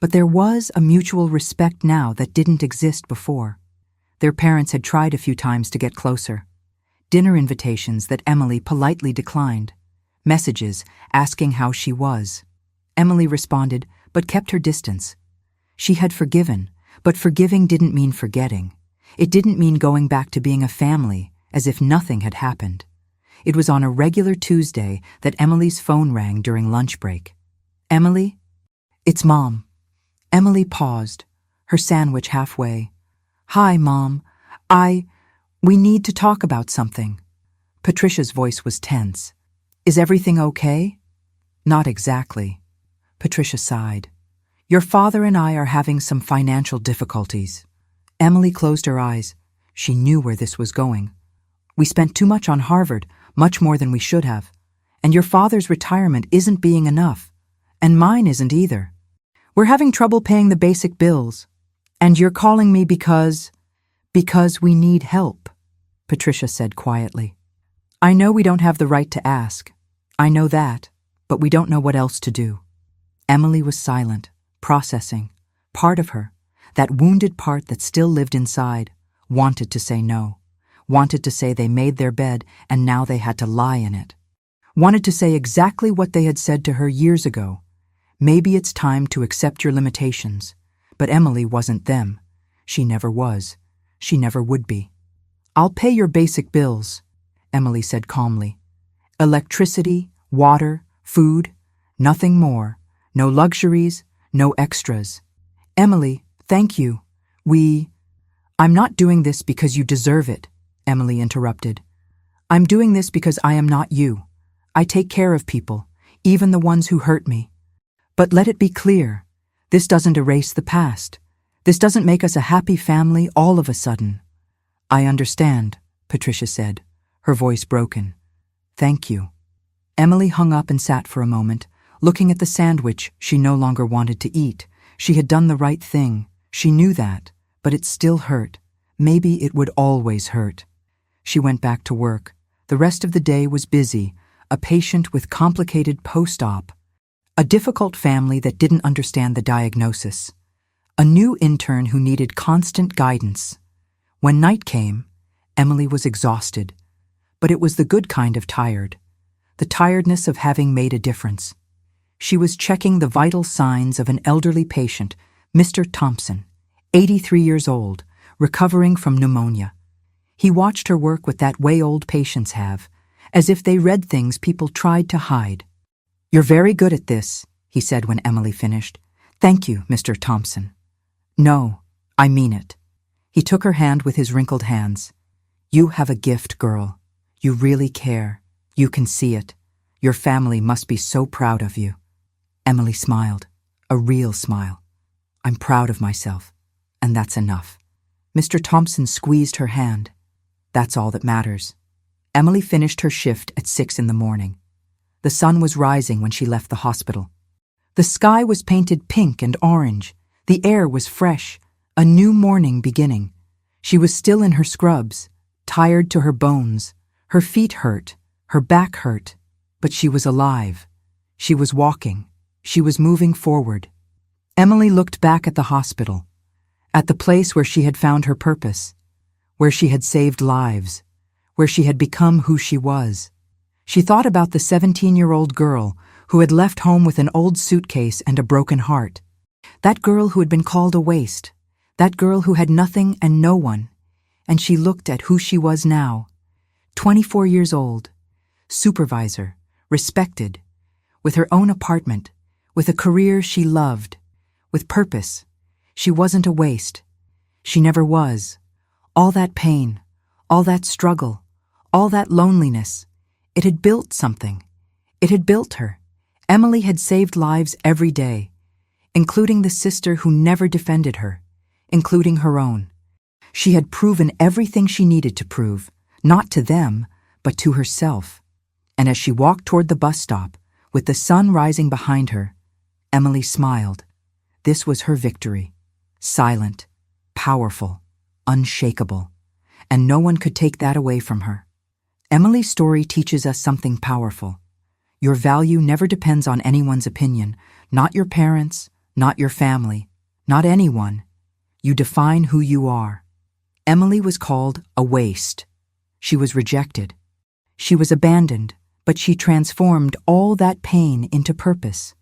But there was a mutual respect now that didn't exist before. Their parents had tried a few times to get closer. Dinner invitations that Emily politely declined. Messages asking how she was. Emily responded, but kept her distance. She had forgiven, but forgiving didn't mean forgetting. It didn't mean going back to being a family, as if nothing had happened. It was on a regular Tuesday that Emily's phone rang during lunch break. "Emily?" "It's Mom." Emily paused, her sandwich halfway. "Hi, Mom. We need to talk about something." Patricia's voice was tense. "Is everything okay?" "Not exactly." Patricia sighed. "Your father and I are having some financial difficulties." Emily closed her eyes. She knew where this was going. "We spent too much on Harvard, much more than we should have. And your father's retirement isn't being enough. And mine isn't either. We're having trouble paying the basic bills. And you're calling me because we need help," Patricia said quietly. "I know we don't have the right to ask. I know that, but we don't know what else to do." Emily was silent, processing. Part of her, that wounded part that still lived inside, wanted to say no. Wanted to say they made their bed and now they had to lie in it. Wanted to say exactly what they had said to her years ago. Maybe it's time to accept your limitations. But Emily wasn't them. She never was. She never would be. "I'll pay your basic bills," Emily said calmly. "Electricity, water, food, nothing more. No luxuries, no extras." "Emily, thank you. I'm not doing this because you deserve it," Emily interrupted. "I'm doing this because I am not you. I take care of people, even the ones who hurt me. But let it be clear, this doesn't erase the past. This doesn't make us a happy family all of a sudden." "I understand," Patricia said, her voice broken. "Thank you." Emily hung up and sat for a moment, looking at the sandwich she no longer wanted to eat. She had done the right thing. She knew that, but it still hurt. Maybe it would always hurt. She went back to work. The rest of the day was busy, a patient with complicated post-op, a difficult family that didn't understand the diagnosis, a new intern who needed constant guidance. When night came, Emily was exhausted. But it was the good kind of tired, the tiredness of having made a difference. She was checking the vital signs of an elderly patient, Mr. Thompson, 83 years old, recovering from pneumonia. He watched her work with that way old patients have, as if they read things people tried to hide. "You're very good at this," he said when Emily finished. "Thank you, Mr. Thompson." "No, I mean it." He took her hand with his wrinkled hands. "You have a gift, girl. You really care. You can see it. Your family must be so proud of you." Emily smiled, a real smile. "I'm proud of myself, and that's enough." Mr. Thompson squeezed her hand. "That's all that matters." Emily finished her shift at 6 in the morning. The sun was rising when she left the hospital. The sky was painted pink and orange. The air was fresh, a new morning beginning. She was still in her scrubs, tired to her bones. Her feet hurt, her back hurt, but she was alive. She was walking. She was moving forward. Emily looked back at the hospital, at the place where she had found her purpose, where she had saved lives, where she had become who she was. She thought about the 17-year-old girl who had left home with an old suitcase and a broken heart. That girl who had been called a waste. That girl who had nothing and no one. And she looked at who she was now. 24 years old, supervisor, respected, with her own apartment, with a career she loved, with purpose. She wasn't a waste. She never was. All that pain, all that struggle, all that loneliness, it had built something. It had built her. Emily had saved lives every day, including the sister who never defended her, including her own. She had proven everything she needed to prove, not to them, but to herself. And as she walked toward the bus stop, with the sun rising behind her, Emily smiled. This was her victory. Silent, powerful, unshakable. And no one could take that away from her. Emily's story teaches us something powerful. Your value never depends on anyone's opinion, not your parents, not your family, not anyone. You define who you are. Emily was called a waste. She was rejected. She was abandoned, but she transformed all that pain into purpose.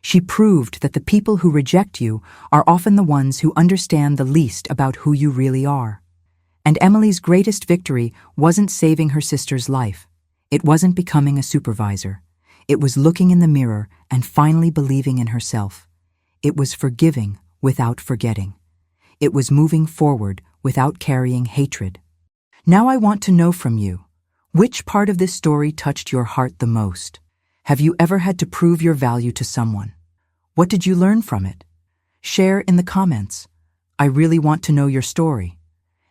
She proved that the people who reject you are often the ones who understand the least about who you really are. And Emily's greatest victory wasn't saving her sister's life. It wasn't becoming a supervisor. It was looking in the mirror and finally believing in herself. It was forgiving without forgetting. It was moving forward without carrying hatred. Now I want to know from you, which part of this story touched your heart the most? Have you ever had to prove your value to someone? What did you learn from it? Share in the comments. I really want to know your story.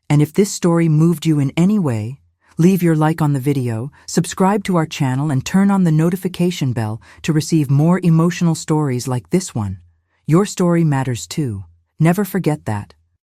And if this story moved you in any way, leave your like on the video, subscribe to our channel, and turn on the notification bell to receive more emotional stories like this one. Your story matters too. Never forget that.